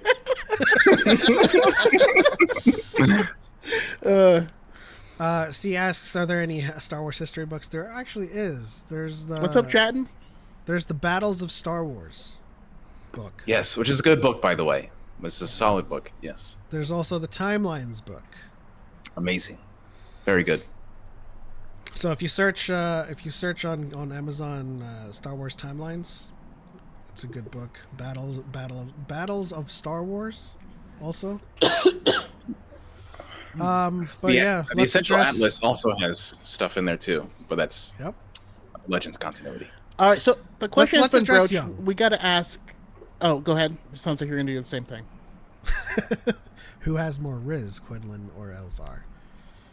C asks, are there any Star Wars history books? There actually is. There's the... What's up, Chatton? There's the Battles of Star Wars book. Yes, which is a good book, by the way. It's a solid book, yes. There's also the Timelines book. Amazing. Very good. So if you search on Amazon Star Wars Timelines, it's a good book. Battles of Star Wars, also. But yeah, the Essential Atlas also has stuff in there too, but that's Legends continuity. All right, so the question let's has been address broached. Young. We got to ask. Oh, go ahead. It sounds like you're going to do the same thing. Who has more Riz, Quinlan or Elzar?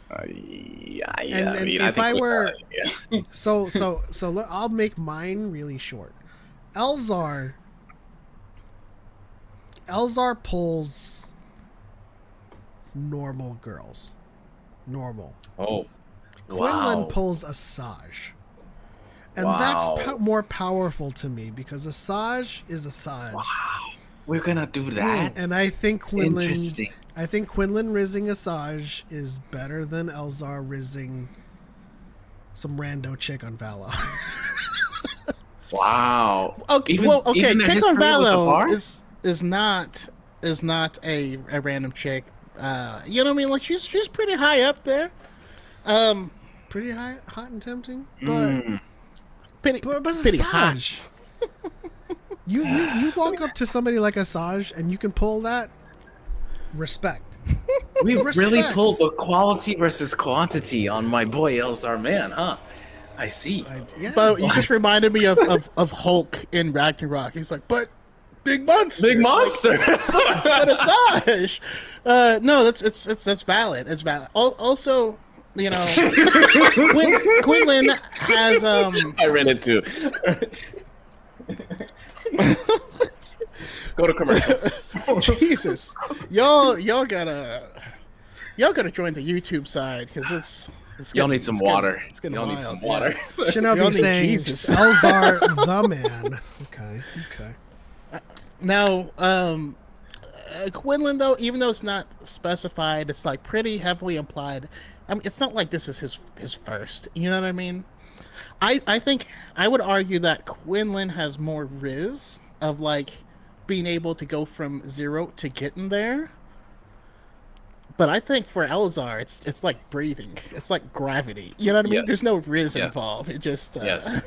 And if I were, so I'll make mine really short. Elzar pulls normal girls. Normal. Oh, Quinlan wow. pulls Asajj. And that's more powerful to me because Asajj is Asajj. Wow. We're gonna do that. And I think Quinlan. Interesting. I think Quinlan rizzing Asajj is better than Elzar rizzing some rando chick on Valo. Wow. Okay, Even chick on Valo is is not a random chick. You know what I mean? Like she's pretty high up there. Pretty hot and tempting, but pretty Asajj. You walk up to somebody like Asajj and you can pull that. Respect. We really pulled the quality versus quantity on my boy Elzar, man, huh? I see. But you just reminded me of Hulk in Ragnarok. He's like, but big monster. Big monster. But Asajj. No, that's valid. It's valid. Also, you know, Quinlan has I read it too. Go to commercial. Jesus, y'all gotta join the YouTube side because y'all need some water. Y'all need some water. Shinobi saying Jesus. Elzar the man. Okay. Now, Quinlan though, even though it's not specified, it's like pretty heavily implied. I mean, it's not like this is his first. You know what I mean? I think I would argue that Quinlan has more riz of like being able to go from zero to getting there. But I think for Elzar, it's like breathing. It's like gravity. You know what I mean? Yeah. There's no riz involved. It just Yes,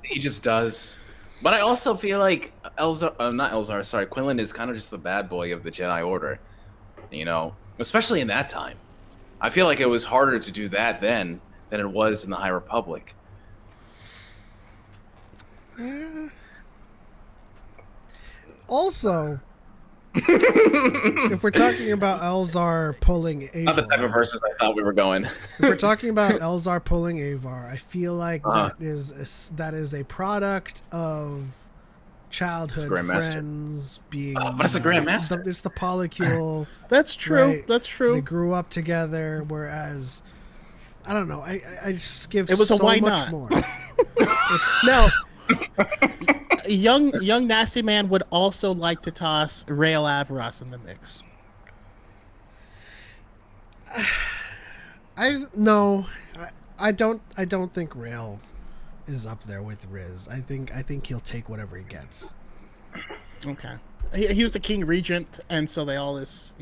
he just does. But I also feel like Quinlan is kind of just the bad boy of the Jedi Order. You know, especially in that time. I feel like it was harder to do that then than it was in the High Republic. Also, if we're talking about Elzar pulling Avar, Not the type of verses I thought we were going. if we're talking about Elzar pulling Avar, I feel like that is a product of childhood friends being. But it's a Grandmaster. It's the polycule. That's true. Right? That's true. They grew up together, whereas I don't know. I just give It was so a why much not? more. No. Young nasty man would also like to toss Rael Avaros in the mix. I don't think Rail is up there with Riz. I think he'll take whatever he gets. Okay. He was the king regent, and so they all this,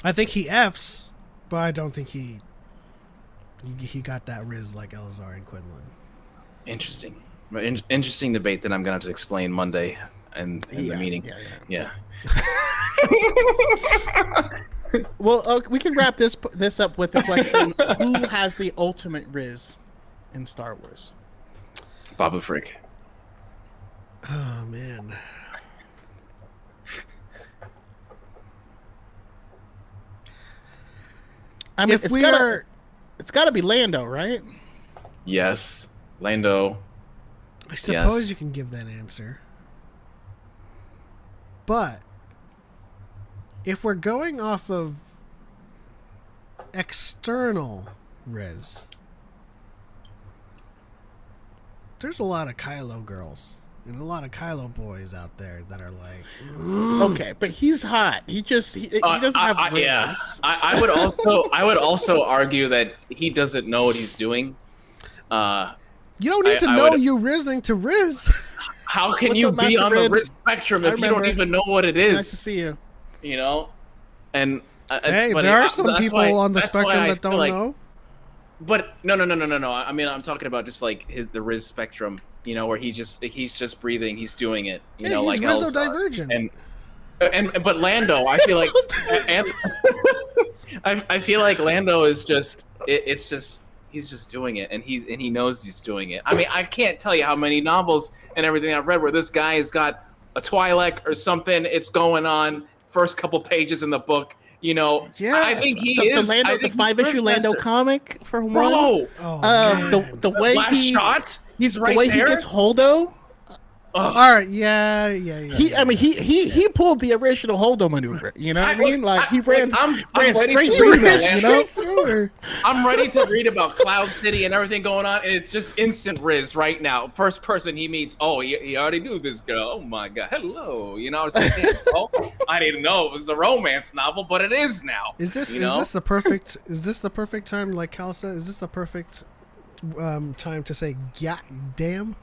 I think he F's, but I don't think he got that Riz like Elzar and Quinlan. Interesting. Interesting debate that I'm going to have to explain Monday in the meeting. Yeah. Well, we can wrap this up with the question: who has the ultimate Riz in Star Wars? Babu Frick. Oh man. I mean, If it's got to be Lando, right? Yes. Lando. I suppose Yes. you can give that answer. But if we're going off of external Riz, there's a lot of Kylo girls and a lot of Kylo boys out there that are like, Okay, but he's hot. He doesn't have Riz. Yeah. I would also argue that he doesn't know what he's doing. you don't need to know you rizzing to Riz. How can What's you up, be Master on Red? the risk spectrum if you don't remember. even know what it Nice to is? see you. You know, and Hey, but there are some that's people why- on the that's why spectrum I that feel don't like- know. But no. I mean, I'm talking about just like the Riz spectrum. You know, where he's just breathing, he's doing it. You Yeah, know, he's like Rizzo Elzar. divergent. And but Lando, I feel like, and I feel like Lando is just it's just he's just doing it, and he knows he's doing it. I mean, I can't tell you how many novels and everything I've read where this guy has got a Twi'lek or something. It's going on first couple pages in the book. You know, Yeah, I think he the is. Lando, I the think he's 5-issue Lando Riz-master. comic for one. Bro, Oh, man. The way last he shot, he's right the way there. he gets Holdo. All right, yeah. I mean, he pulled the original Holdo maneuver. You know what I mean? Like he ran I'm ran ready straight to through read this. that, You know? Straight through her. I'm ready to read about Cloud City and everything going on, and it's just instant Riz right now. First person he meets, oh, he already knew this girl. Oh my god, hello. You know, I was like, oh, I didn't know it was a romance novel, but it is now. Is this the perfect time? Like Cal said, is this the perfect time to say "God damn"?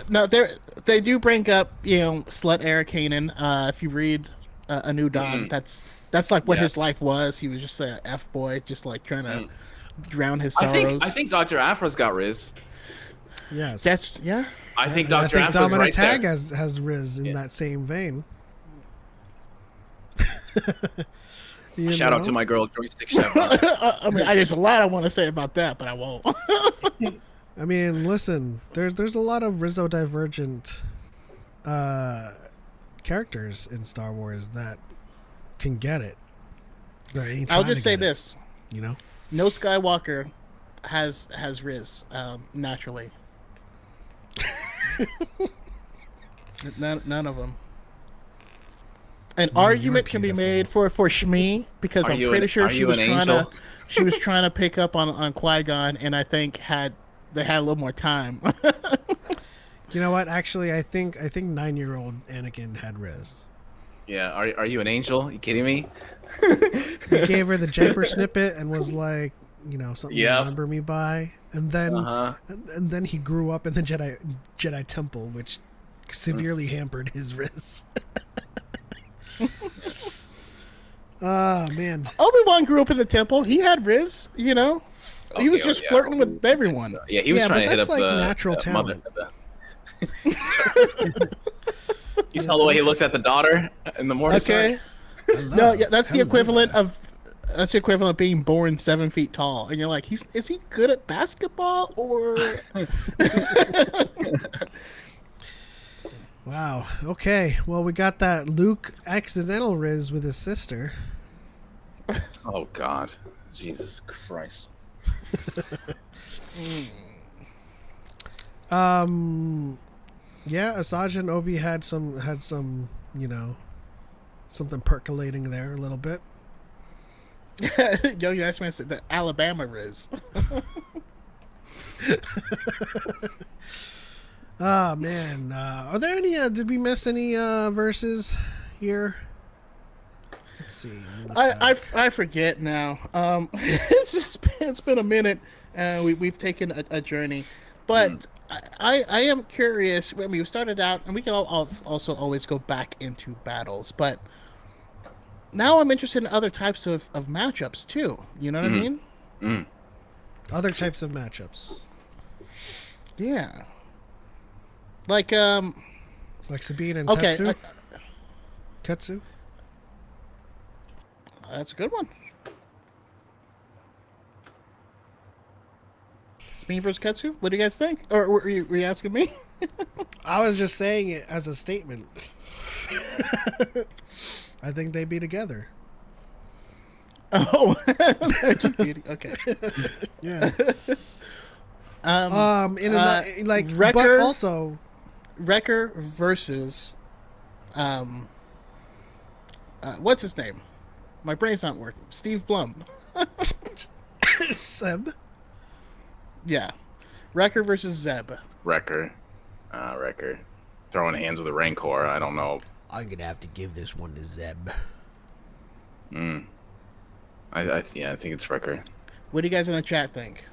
No, they do bring up slut Eric Kanan. If you read A New Dawn, that's like what his Yes. life was. He was just a F boy, just like trying to drown his sorrows. I think Dr. Afra's got Riz. Yes, That's I think I Dr. think Afra's Dominic right Tag there. has Riz in that same vein. You Shout out know? to my girl Joystick Chef. I mean, there's a lot I want to say about that, but I won't. I mean, listen, there's a lot of Rizzo divergent characters in Star Wars that can get it. That ain't I'll trying just to say get it, this: you know. no Skywalker has Riz naturally. None of them. An argument can be made for Shmi because I'm pretty sure she was trying to pick up on Qui-Gon, and I think they had a little more time. You know what? Actually, I think 9-year-old Anakin had Riz. Yeah, are you an angel? You kidding me? He gave her the Japer snippet and was like, something to Yep. remember me by. And then Uh-huh. and then he grew up in the Jedi Temple, which severely hampered his Riz. Oh man. Obi-Wan grew up in the temple. He had Riz, He was Okay, just yeah. flirting with everyone. Yeah, he was Yeah, trying but to hit that's up like the natural the talent. You saw the way he looked at the daughter in the motorcycle. Okay. Hello. No, yeah, that's the Hello. equivalent of being born 7 feet tall, and you're like, is he good at basketball or? Wow. Okay. Well, we got that Luke accidental riz with his sister. Oh God, Jesus Christ. Yeah, Asajj and Obi had some, something percolating there a little bit. Yo, that's man said the Alabama Riz. Oh man, are there any? Did we miss any verses here? Let's see. I forget now. It's been a minute. We've taken a journey, but I am curious. I mean, we started out, and we can also always go back into battles, but now I'm interested in other types of matchups too. You know what I mean? Other types of matchups. Yeah. Like Sabine and okay, Tetsu. Ketsu. That's a good one. Sabine versus Ketsu. What do you guys think? Or were you asking me? I was just saying it as a statement. I think they'd be together. Oh, okay. Yeah. Like Wrecker, but also Wrecker versus what's his name? My brain's not working. Steve Blum. Seb. Yeah. Wrecker versus Zeb. Wrecker. Wrecker. Throwing hands with a Rancor. I don't know. I'm gonna have to give this one to Zeb. I think it's Wrecker. What do you guys in the chat think?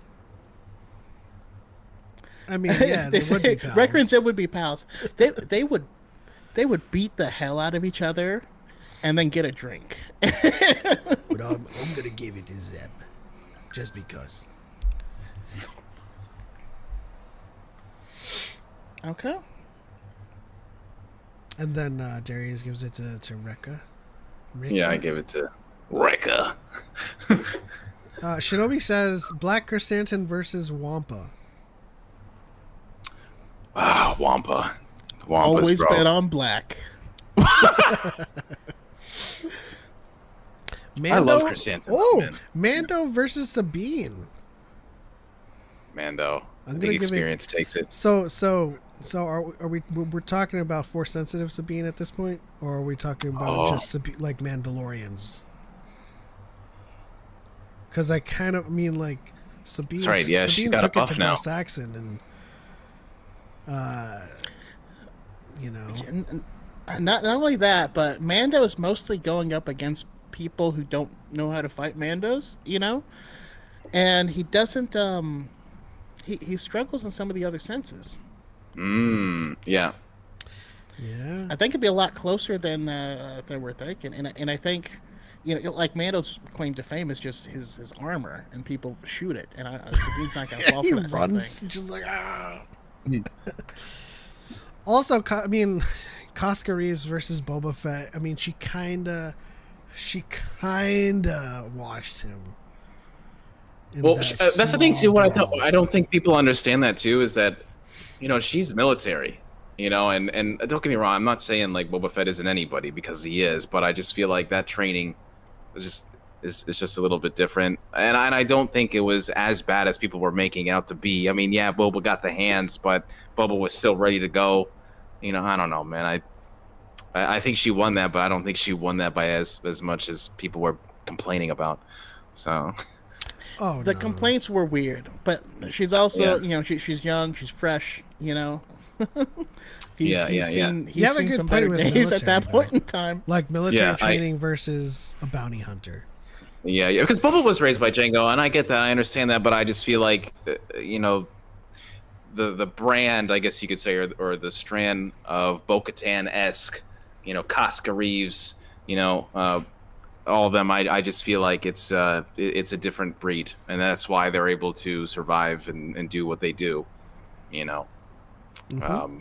I mean, yeah, they would be pals. Wrecker and Zeb would be pals. They would beat the hell out of each other, and then get a drink. But I'm gonna give it to Zeb, just because. Okay. And then Darius gives it to Rekka. Yeah, I give it to Wrecker. Shinobi says Black Chrysanthemum versus Wampa. Ah, Wampa. Always bro. bet on black. Mando, I love Chrysanthemum. Oh, Man. Mando versus Sabine. Mando. I I'm think gonna give experience takes it. So are we're talking about Force sensitive Sabine at this point, or are we talking about just like Mandalorians? Because I kind of mean like Sabine. That's right. Yeah, she's Sabine got a took it buff to now. Saxon, and Not only that, but Mando is mostly going up against people who don't know how to fight Mandos, and he doesn't. He struggles in some of the other senses. Yeah. Yeah. I think it'd be a lot closer than we're thinking, and I think, like Mando's claim to fame is just his armor, and people shoot it, and Sabine's not gonna fall He for that same runs thing. just like ah. Also, I mean, Casca Reeves versus Boba Fett. I mean, she kinda washed him. Well, that's the thing too. What I don't think people understand that too is that, she's military, and don't get me wrong. I'm not saying like Boba Fett isn't anybody, because he is, but I just feel like that training is just a little bit different, and I don't think it was as bad as people were making out to be. I mean, yeah, Boba got the hands, but Boba was still ready to go. I don't know, man. I think she won that, but I don't think she won that by as much as people were complaining about. So. The complaints were weird, but she's also, she's young, she's fresh, He's seen some better days at that point in time. Like military training versus a bounty hunter. Yeah, because Boba was raised by Jango, and I get that, I understand that, but I just feel like, the brand, I guess you could say, or the strand of Bo-Katan-esque, Casca Reeves, all of them, I just feel like it's a different breed, and that's why they're able to survive and do what they do, Mm-hmm.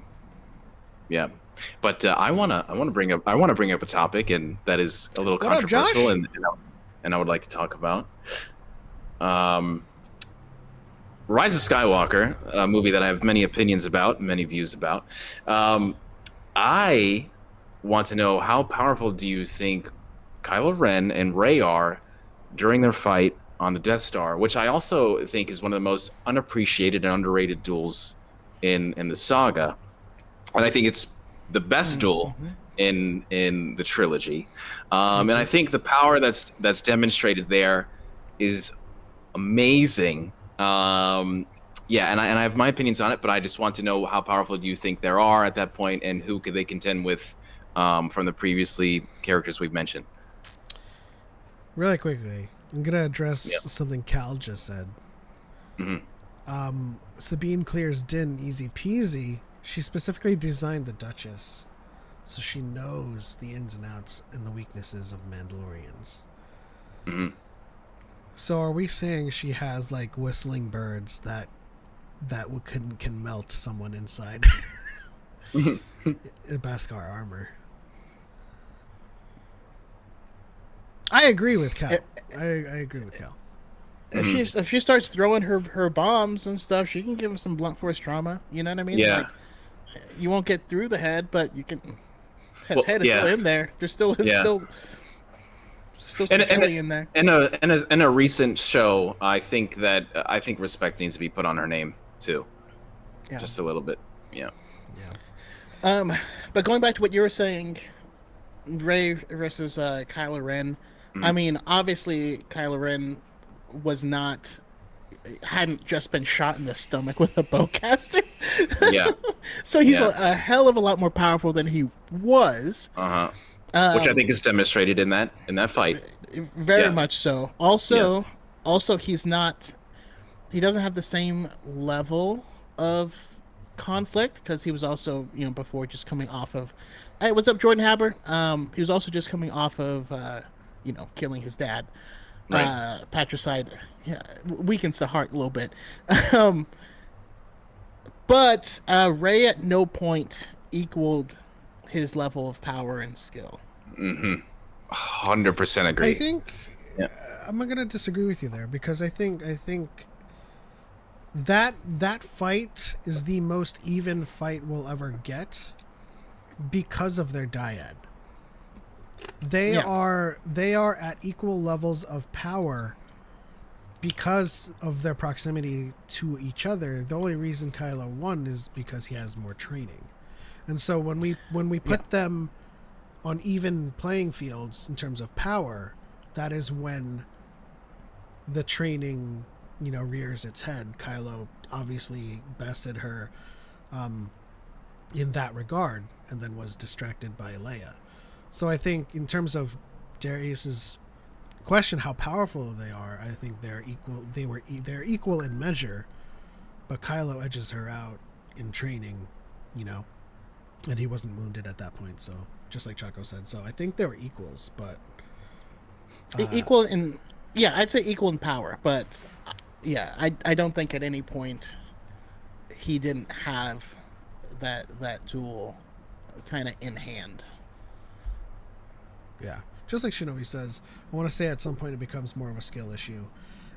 Yeah, but I wanna bring up a topic, and that is a little controversial, and I would like to talk about Rise of Skywalker, a movie that I have many opinions about, many views about. I want to know, how powerful do you think Kylo Ren and Rey are during their fight on the Death Star, which I also think is one of the most unappreciated and underrated duels in the saga, and I think it's the best duel Mm-hmm. in the trilogy. Me And I too. think the power that's demonstrated there is amazing. Yeah, and I have my opinions on it, but I just want to know, how powerful do you think there are at that point, and who could they contend with from the previously characters we've mentioned? Really quickly, I'm gonna address Yeah. something Cal just said. Hmm. Sabine clears Din easy peasy. She specifically designed the Duchess, so she knows the ins and outs and the weaknesses of the Mandalorians. Hmm. So are we saying she has like whistling birds that can melt someone inside Beskar armor? I agree with Cal. I agree with Cal. If she starts throwing her bombs and stuff, she can give him some blunt force trauma. You know what I mean? Yeah. Like, you won't get through the head, but you can. His Well, head is yeah. still in there. There's still Yeah. still some Kelly in there. In a recent show, I think respect needs to be put on her name too, Yeah. just a little bit. Yeah. But going back to what you were saying, Rey versus Kylo Ren. I mean, obviously, Kylo Ren hadn't just been shot in the stomach with a bowcaster. Yeah. So he's Yeah. a hell of a lot more powerful than he was. Which I think is demonstrated in that fight. Very Yeah. much so. Also, Yes. also he's not. He doesn't have the same level of conflict because he was also, before just coming off of. Hey, what's up, Jordan Haber? He was also just coming off of, killing his dad. Right. Patricide, weakens the heart a little bit. But Rey at no point equaled his level of power and skill. 100% agree. I think Yeah. I'm not gonna disagree with you there because I think that fight is the most even fight we'll ever get because of their dyad. They Yeah. are at equal levels of power because of their proximity to each other. The only reason Kylo won is because he has more training. And so when we put them on even playing fields in terms of power, that is when the training, rears its head. Kylo obviously bested her in that regard and then was distracted by Leia. So I think in terms of Darius's question, how powerful they are, I think they're equal. They're equal in measure, but Kylo edges her out in training, and he wasn't wounded at that point. So just like Choco said, so I think they were equals, but Equal in, I'd say equal in power, but I don't think at any point he didn't have that duel kind of in hand. yeah, just like Shinobi says, I want to say at some point it becomes more of a skill issue,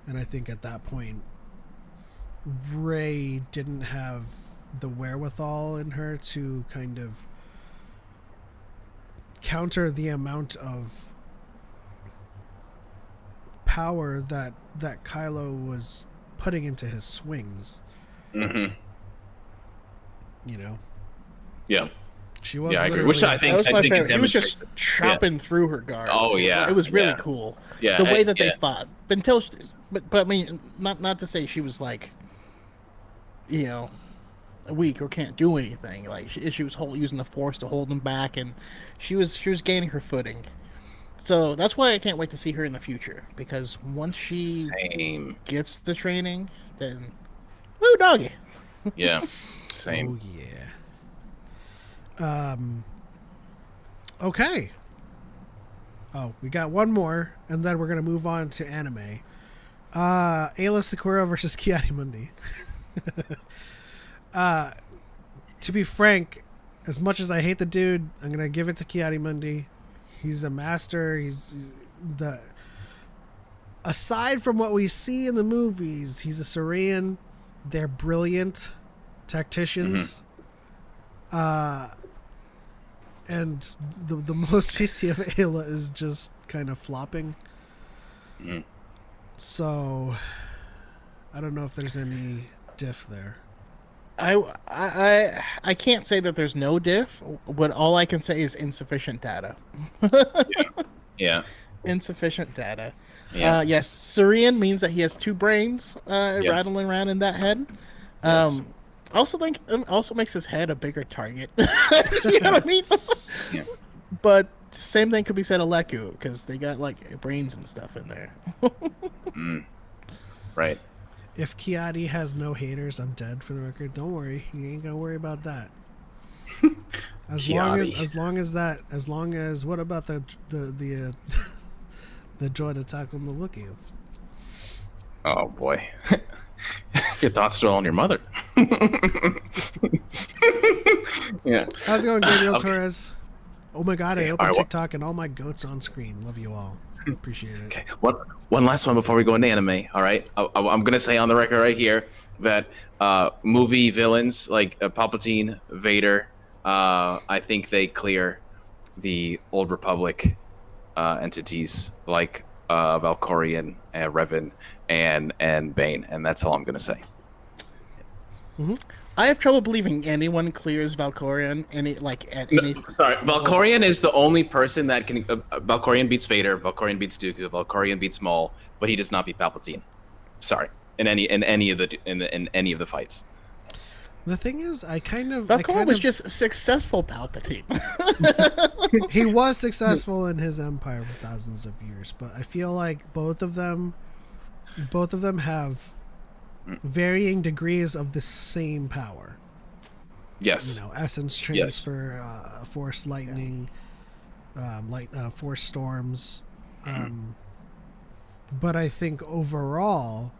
and I think at that point Rey didn't have the wherewithal in her to kind of counter the amount of power that Kylo was putting into his swings. Mm-hmm. Yeah. She was. Yeah, I agree. literally- Which I think That was my it favorite. He was just demonstrates- chopping through her guards. Oh, yeah, it was really yeah. cool. Yeah, The way that they yeah. fought, but I mean, not to say she was like, weak or can't do anything. Like she was using the force to hold them back, and she was gaining her footing. So that's why I can't wait to see her in the future, because once she Same. gets the training, then woo doggy. Yeah. Oh Same. yeah. Okay. Oh, we got one more, and then we're gonna move on to anime. Ayla Sakura versus Kiadi Mundi. To be frank, as much as I hate the dude, I'm gonna give it to Kiadi Mundi. He's a master. He's the. Aside from what we see in the movies, he's a Saurian. They're brilliant tacticians. and the most we see of Ayla is just kind of flopping. Mm. So I don't know if there's any diff there. I can't say that there's no diff. What all I can say is insufficient data. Yeah. Insufficient data. Yeah. Yes, Syrian means that he has two brains Yes. rattling around in that head. Yes. I also think it also makes his head a bigger target. You know what I mean? Yeah. But same thing could be said of Leku because they got like brains and stuff in there. Right. If Kiadi has no haters, I'm dead. For the record, don't worry. You ain't gonna worry about that. As long as what about the the droid attack on the Wookiees? Oh boy. Your thoughts dwell on your mother. Yeah. How's it going, Gabriel Okay. Torres? Oh my god, I Okay, opened alright, TikTok and all my goats are on screen. Love you all. Appreciate it. Okay. One last one before we go into anime. All right. I'm gonna say on the record right here that movie villains like Palpatine, Vader, I think they clear the Old Republic entities like Valkorian, Revan, and Bane, and that's all I'm gonna say. I have trouble believing anyone clears Valkorion at any. Sorry, Valkorian is the only person that can. Valkorian beats Vader. Valkorion beats Dooku. Valkorian beats Maul, but he does not beat Palpatine. Sorry, in any of the fights. The thing is, Valkorion was just successful Palpatine. he was successful in his empire for thousands of years, but I feel like both of them have varying degrees of the same power. Yes. You know, essence transfer, force lightning, force storms. But I think overall,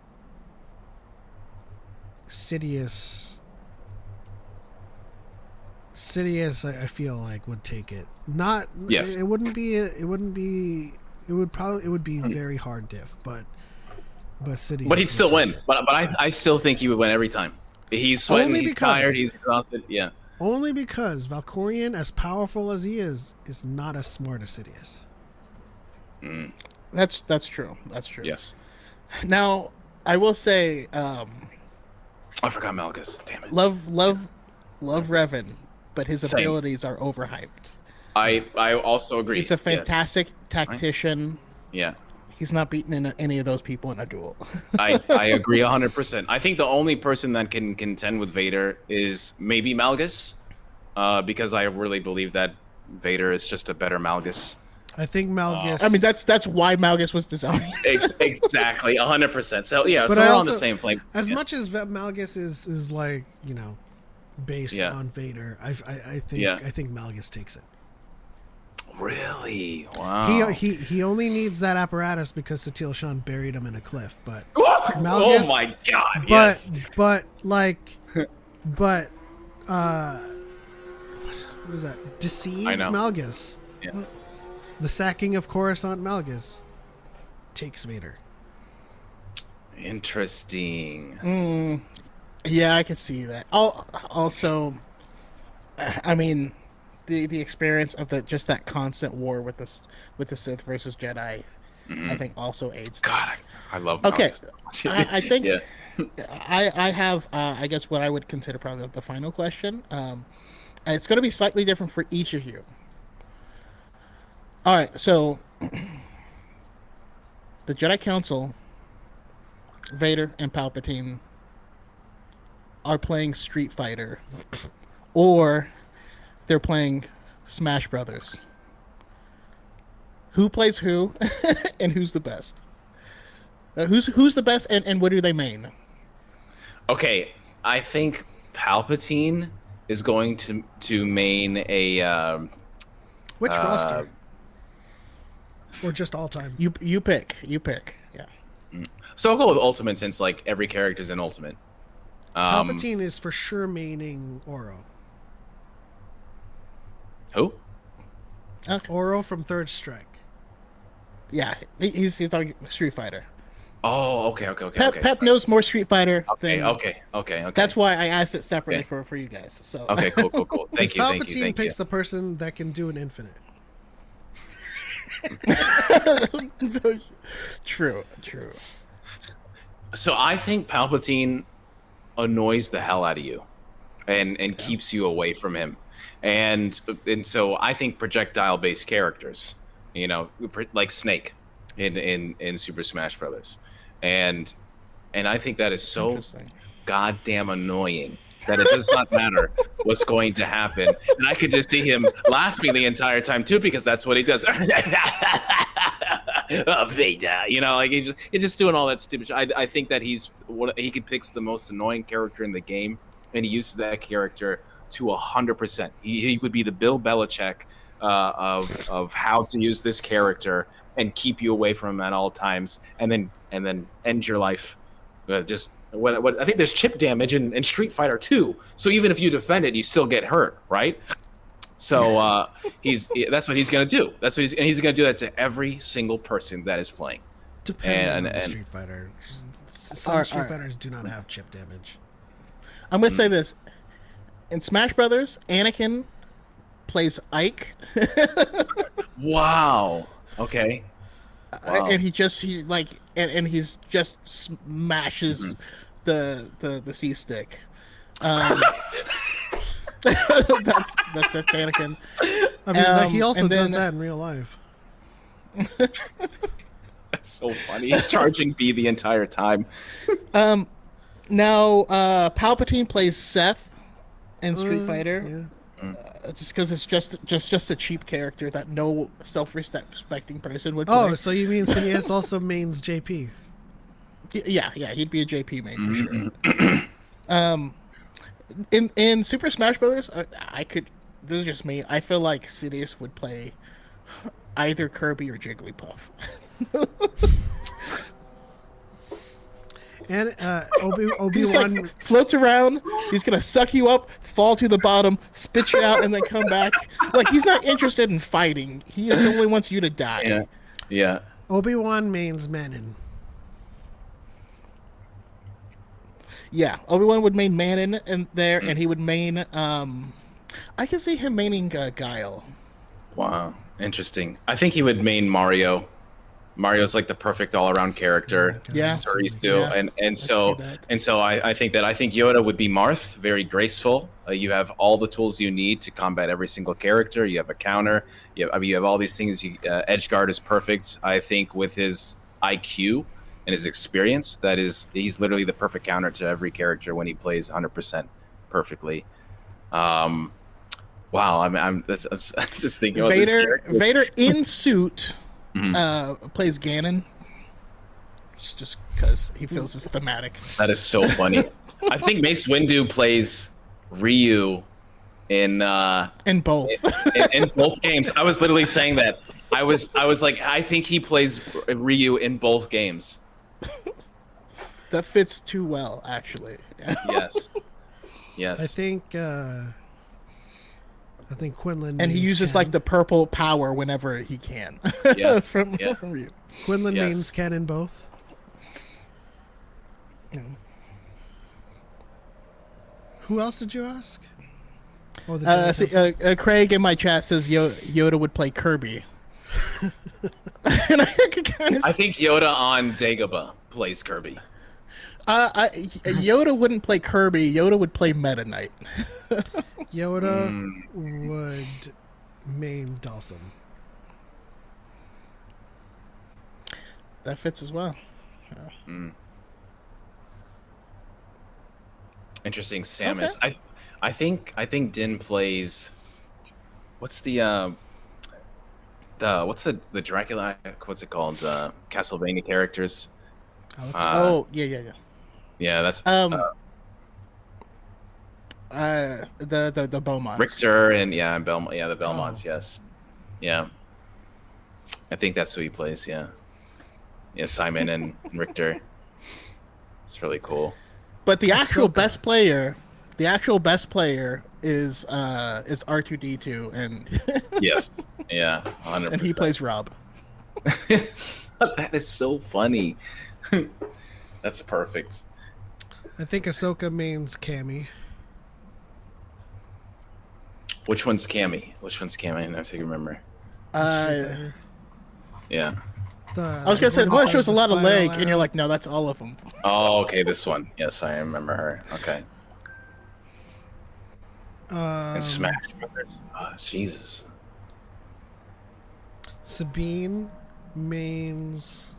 Sidious, I feel like would take it. Not. Yes. It would be very hard diff, but Sidious. But he'd still win. But I still think he would win every time. He's sweating. Only He's because- tired. He's exhausted. Yeah. Only because Valkorian, as powerful as he is not as smart as Sidious. That's true. That's true. Yes. Now, I will say, I forgot Malgus. Damn it. love Revan, but his Same. abilities are overhyped. I also agree. He's a Yes. fantastic tactician. Yeah. He's not beating any of those people in a duel. I agree 100%. I think the only person that can contend with Vader is maybe Malgus, because I really believe that Vader is just a better Malgus. I think Malgus. I mean, that's why Malgus was designed. Exactly, 100%. So yeah, But so I we're on also- the same flame. as Yeah. much as Malgus is like, you know, based Yeah. on Vader, I think Yeah. I think Malgus takes it. Really? Wow. He only needs that apparatus because Satil Shan buried him in a cliff, but Oh Malgus- my God! but Yes. but what is that? Deceive I know. Malgus. Yeah. The sacking of Coruscant Malgus takes Vader. Interesting. Yeah, I can see that. Also, I mean, the experience of that constant war with the Sith versus Jedi, I think also aids. God, things. I love. Okay, Malgus so much. I think Yeah. I have I guess what I would consider probably the final question. And it's going to be slightly different for each of you. All right, so the Jedi Council, Vader and Palpatine, are playing Street Fighter, or they're playing Smash Brothers. Who plays who, and who's the best? Who's the best, and what do they mean? Okay, I think Palpatine is going to main a. Which roster? Or just all time? You pick. Yeah. So I'll go with Ultimate since like every character's in Ultimate. Palpatine is for sure maining Oro. Who? Oro from Third Strike. Yeah, he's talking Street Fighter. Oh, okay. Pep knows more Street Fighter Okay, than. okay. That's why I asked it separately Okay. for you guys. So Okay, cool. Because Thank you. Palpatine picks the person that can do an infinite. True. So I think Palpatine annoys the hell out of you, and keeps you away from him, and so I think projectile based characters, like Snake, in Super Smash Brothers, and I think that is so Interesting. goddamn annoying that it does not matter what's going to happen, and I could just see him laughing the entire time too, because that's what he does. Oh, Vader, like he's just doing all that stupid shit. I think that he picks the most annoying character in the game, and he uses that character to 100%. He would be the Bill Belichick of how to use this character and keep you away from him at all times, and then end your life. Just what I think there's chip damage in Street Fighter 2, so even if you defend it, you still get hurt, right? So that's what he's gonna do. He's gonna do that to every single person that is playing. Depending on the Street Fighter. Some Street Fighters do not have chip damage. I'm gonna say this: in Smash Brothers, Anakin plays Ike. Wow. Okay. Wow. And he he's just smashes the C stick. That's Anakin. I mean, he also then- does that in real life. That's so funny. He's charging B the entire time. Now, Palpatine plays Seth in Street Fighter. Yeah. Just because it's just a cheap character that no self-respecting person would play. Oh, so you mean Sineas also mains JP? Yeah, he'd be a JP main for sure. In Super Smash Brothers, I could. This is just me. I feel like Sidious would play either Kirby or Jigglypuff. And He's Obi-Wan. like floats around. He's gonna suck you up, fall to the bottom, spit you out, and then come back. Like he's not interested in fighting. He just only wants you to die. Yeah. Obi-Wan mains Manon. Yeah, Obi-Wan would main Manon and he would main. I can see him maining Guile. Wow. Interesting. I think he would main Mario. Mario's like the perfect all-around character. Yeah. Stories too, Yes. and so I think Yoda would be Marth, very graceful. You have all the tools you need to combat every single character. You have a counter. You have all these things. Edgeguard is perfect. I think with his IQ and his experience, he's literally the perfect counter to every character when he plays 100% perfectly. Wow, I'm just thinking about this character. Vader in suit. Plays Ganon just because he feels it's thematic. That is so funny. I think Mace Windu plays Ryu in both in both games. I was literally saying that. I was like, I think he plays Ryu in both games. That fits too well, actually. Yes. I think Quinlan. And he uses Ken. like the purple power whenever he can. Yeah. from Ryu. Quinlan mains Ken in both. Yeah. Who else did you ask? Oh, Craig in my chat says Yoda would play Kirby. And I could kind of. I think Yoda on Dagobah plays Kirby. Yoda wouldn't play Kirby. Yoda would play Meta Knight. Yoda would main Dawson. That fits as well. Interesting, Samus. Okay. I think Din plays. What's the Dracula? What's it called? Castlevania characters. Yeah. Yeah, that's the Beaumonts. Richter and Belmont. Yeah, the Belmonts. Yes. Yeah. I think that's who he plays. Yeah. Yeah, Simon and Richter. It's really cool. But the actual best player is R2D2 and yes. Yeah, 100%. And he plays Rob. That is so funny. That's perfect. I think Ahsoka means Cammy. Which one's Cammy? I don't think I remember. Uh, Yeah. I was gonna say the one shows a lot of leg, and you're like, no, that's all of them. Oh, okay, this one. Yes, I remember her. Okay. And Smash Brothers. Oh, Jesus. Sabine means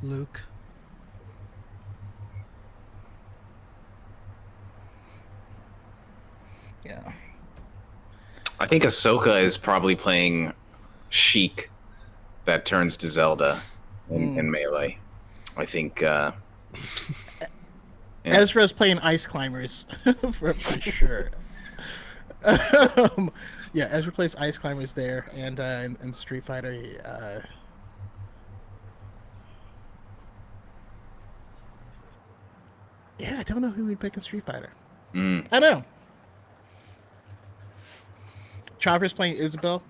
Luke. Yeah. I think Ahsoka is probably playing Sheik that turns to Zelda in Melee. I think. Yeah. Ezra's playing Ice Climbers for sure. Yeah, Ezra plays Ice Climbers there, and in Street Fighter. Yeah, I don't know who we'd pick in Street Fighter. I don't know. Chopper's playing Isabel.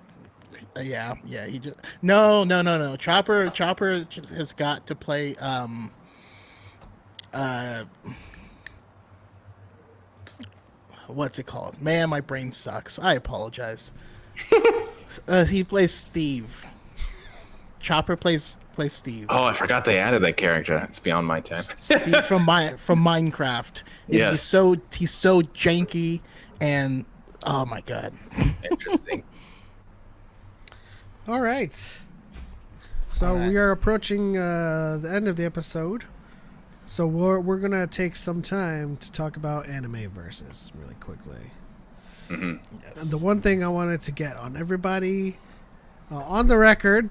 Yeah. He just no. Chopper has got to play what's it called? Man, my brain sucks. I apologize. He plays Steve. Chopper plays Steve. Oh, I forgot they added that character. It's beyond my time. Steve from Minecraft. Yes. He's so janky and oh my god. Interesting. All right. So we are approaching the end of the episode. So we're gonna take some time to talk about anime versus really quickly. Mm-hmm. Yes. And the one thing I wanted to get on everybody on the record.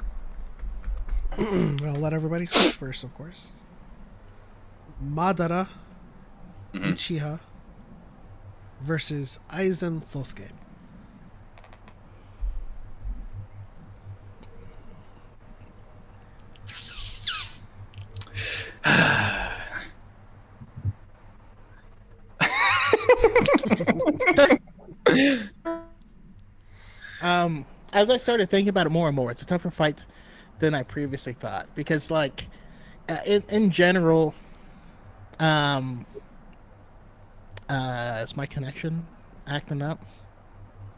I'll let everybody speak first, of course. Madara Uchiha versus Aizen Sosuke. As I started thinking about it more and more, it's a tougher fight than I previously thought because, like, in general, is my connection acting up?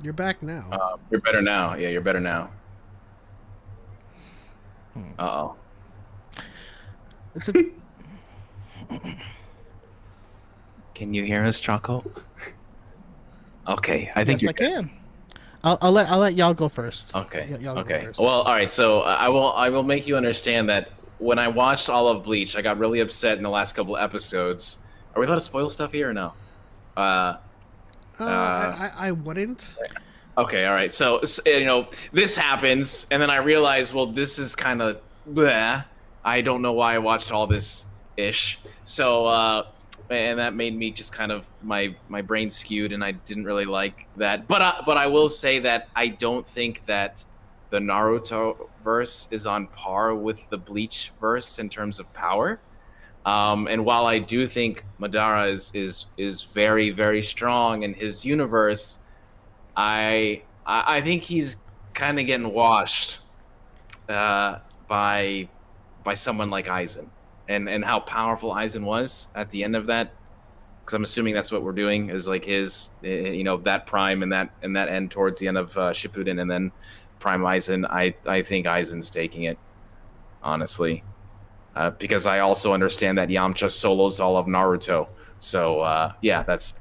You're back now. You're better now. Yeah, you're better now. Uh-oh. It's a Can you hear us, Choco? Okay, I think yes, I can. I'll let y'all go first. Okay. Y'all go Okay. first. Well, all right. So I will make you understand that when I watched all of Bleach, I got really upset in the last couple episodes. Are we allowed to spoil stuff here or no? I wouldn't. Okay. All right. So this happens, and then I realize, well, this is kind of bleh. I don't know why I watched all this ish. So and that made me just kind of my brain skewed, and I didn't really like that. But I will say that I don't think that the Naruto verse is on par with the Bleach verse in terms of power. And while I do think Madara is very, very strong in his universe, I think he's kind of getting washed by someone like Aizen. And how powerful Aizen was at the end of that, because I'm assuming that's what we're doing is like his, that prime and that end towards the end of Shippuden, and then Prime Aizen. I think Aizen's taking it, honestly, because I also understand that Yamcha solos all of Naruto. So yeah, that's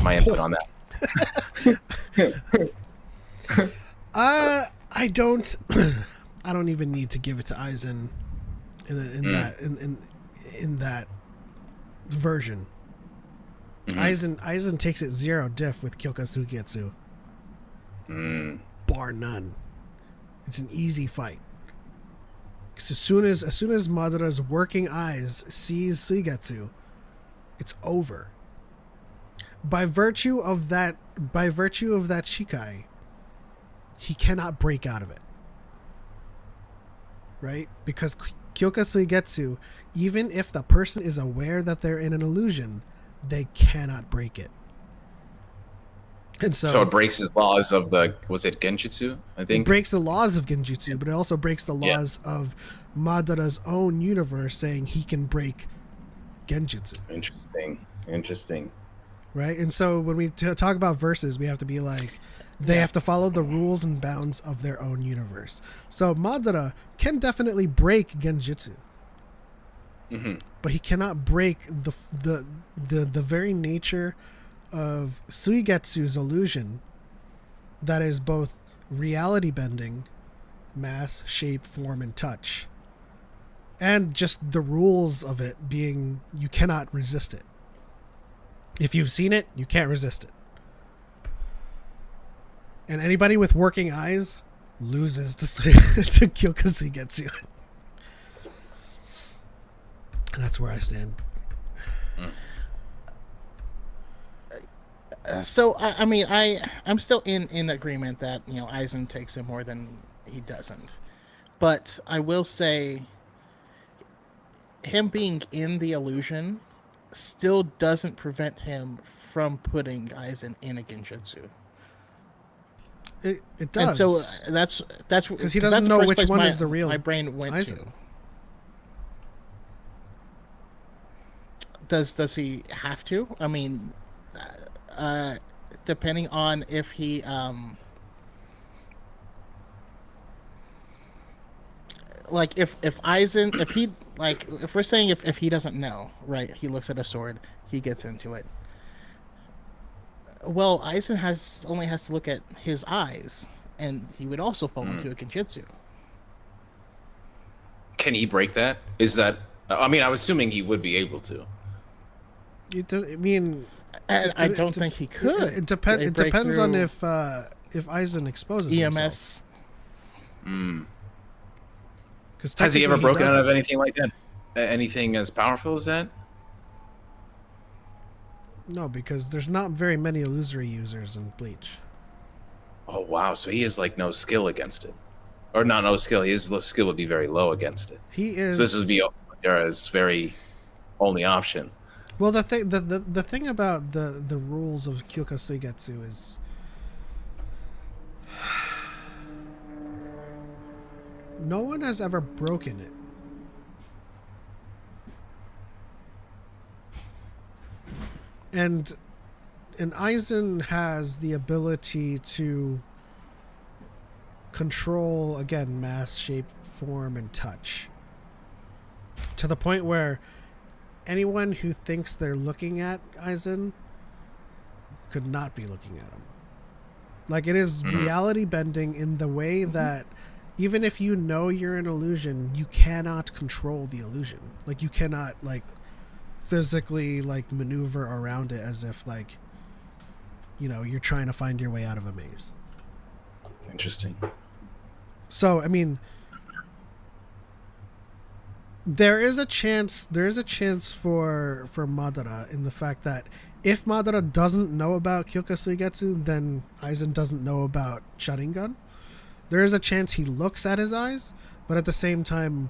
my input on that. I don't. I don't even need to give it to Aizen. In that version, Aizen takes it zero diff with Kyoka Suigetsu, bar none. It's an easy fight. 'Cause as soon as Madara's working eyes sees Suigetsu, it's over. By virtue of that Shikai, he cannot break out of it. Right? Because Kyoka Suigetsu, even if the person is aware that they're in an illusion, they cannot break it. And So it so breaks his laws of the, was it Genjutsu? I it think. breaks the laws of Genjutsu, but it also breaks the Yeah. laws of Madara's own universe, saying he can break Genjutsu. Interesting. Right? And so when we talk about verses, we have to be like, they have to follow the rules and bounds of their own universe. So Madara can definitely break Genjutsu, but he cannot break the very nature of Suigetsu's illusion, that is both reality bending, mass, shape, form, and touch, and just the rules of it being you cannot resist it. If you've seen it, you can't resist it. And anybody with working eyes loses to Kyoka Suigetsu. And that's where I stand. So I mean, I'm still in agreement that Aizen takes him more than he doesn't, but I will say him being in the illusion still doesn't prevent him from putting Aizen in a Genjutsu. It does. And so that's because he doesn't know which one is the real my brain went Aizen. to. Does he have to? I mean, depending on if he like if Aizen, if we're saying if he doesn't know, right, he looks at a sword, he gets into it. Well, Aizen only has to look at his eyes, and he would also fall into a Genjutsu. Can he break that? Is that? I mean, I'm assuming he would be able to. I mean, I don't think he could. It depends on if Aizen exposes EMS. himself. Has he ever broken out of anything like that? Anything as powerful as that? No, because there's not very many illusory users in Bleach. Oh wow! So he has like no skill against it, or not no skill. His skill would be very low against it. He is. So this would be Madara's very only option. Well, the thing about the rules of Kyoka Suigetsu is no one has ever broken it. And Aizen has the ability to control, again, mass, shape, form, and touch. To the point where anyone who thinks they're looking at Aizen could not be looking at him. Like, it is reality bending in the way that even if you know you're an illusion, you cannot control the illusion. Like, you cannot, like, physically, like, maneuver around it as if, like, you're trying to find your way out of a maze. Interesting. So, I mean, there is a chance for Madara in the fact that if Madara doesn't know about Kyoka Suigetsu, then Aizen doesn't know about Sharingan. There is a chance he looks at his eyes, but at the same time,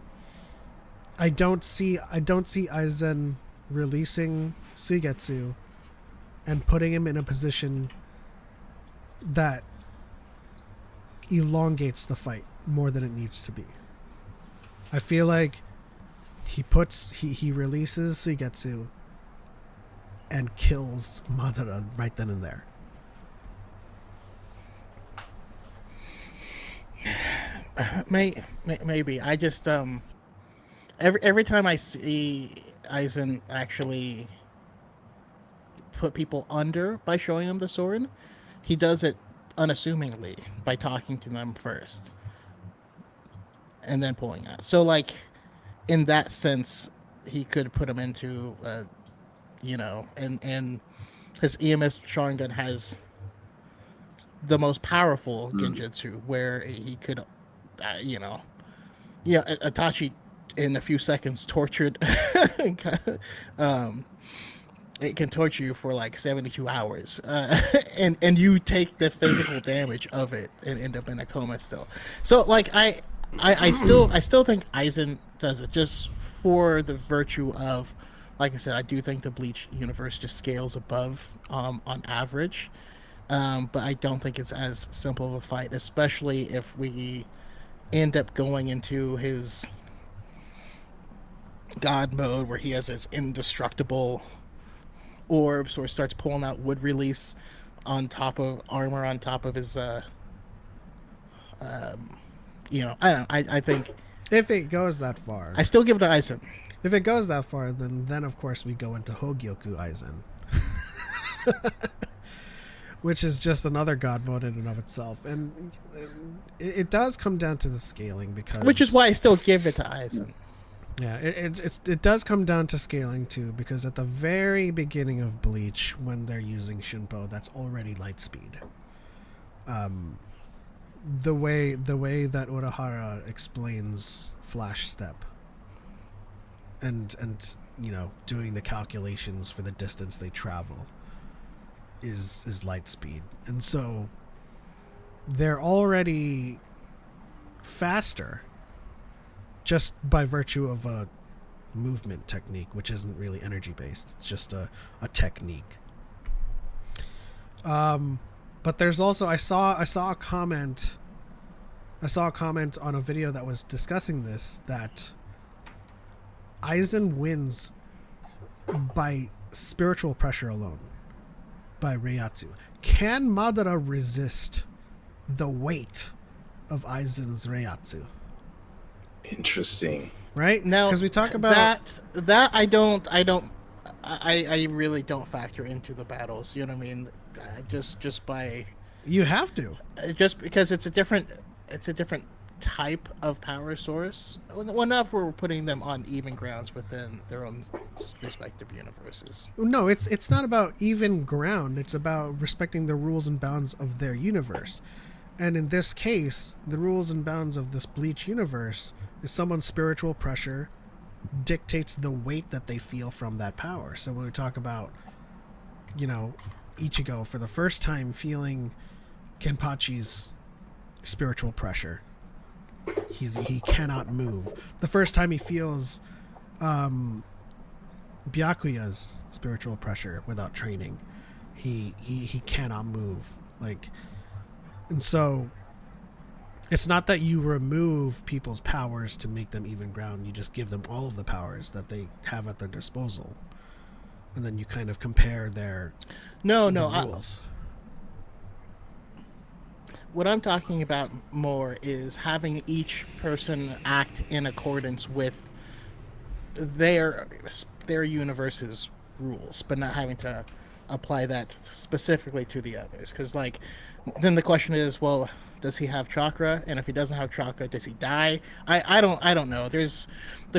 I don't see Aizen releasing Suigetsu and putting him in a position that elongates the fight more than it needs to be. I feel like he releases Suigetsu and kills Madara right then and there. Maybe I just every time I see Aizen actually put people under by showing them the sword, he does it unassumingly by talking to them first and then pulling out. So, like, in that sense, he could put him into and his EMS Sharingan has the most powerful Genjutsu where he could Itachi in a few seconds tortured it can torture you for like 72 hours and you take the physical damage of it and end up in a coma still. So, like, I still think Aizen does it just for the virtue of, like I said, I do think the Bleach universe just scales above on average. but I don't think it's as simple of a fight, especially if we end up going into his god mode where he has his indestructible orbs or starts pulling out wood release on top of armor on top of his I don't know. I think If it goes that far, I still give it to Aizen. if it goes that far, then of course we go into Hogyoku Aizen, which is just another god mode in and of itself, and it does come down to the scaling because, Which is why I still give it to Aizen. yeah, it does come down to scaling too, because at the very beginning of Bleach, when they're using Shunpo, that's already light speed. The way that Urahara explains Flash Step and doing the calculations for the distance they travel is light speed, and so they're already faster just by virtue of a movement technique, which isn't really energy based. It's just a technique. But there's also I saw a comment on a video that was discussing this, that Aizen wins by spiritual pressure alone, by Reiatsu. Can Madara resist the weight of Aizen's Reiatsu? Interesting. Right? Now, because we talk about that I really don't factor into the battles. You know what I mean? Just by you have to. Just because it's a different type of power source. Well, enough we're putting them on even grounds within their own respective universes. No, it's not about even ground. It's about respecting the rules and bounds of their universe. And in this case, the rules and bounds of this Bleach universe is someone's spiritual pressure dictates the weight that they feel from that power. So when we talk about, Ichigo for the first time feeling Kenpachi's spiritual pressure, he cannot move. The first time he feels Byakuya's spiritual pressure without training, he cannot move. And so it's not that you remove people's powers to make them even ground. You just give them all of the powers that they have at their disposal, and then you kind of compare their rules. What I'm talking about more is having each person act in accordance with their universe's rules, but not having to apply that specifically to the others. Because then the question is, well, does he have chakra? And if he doesn't have chakra, does he die? I don't know. There's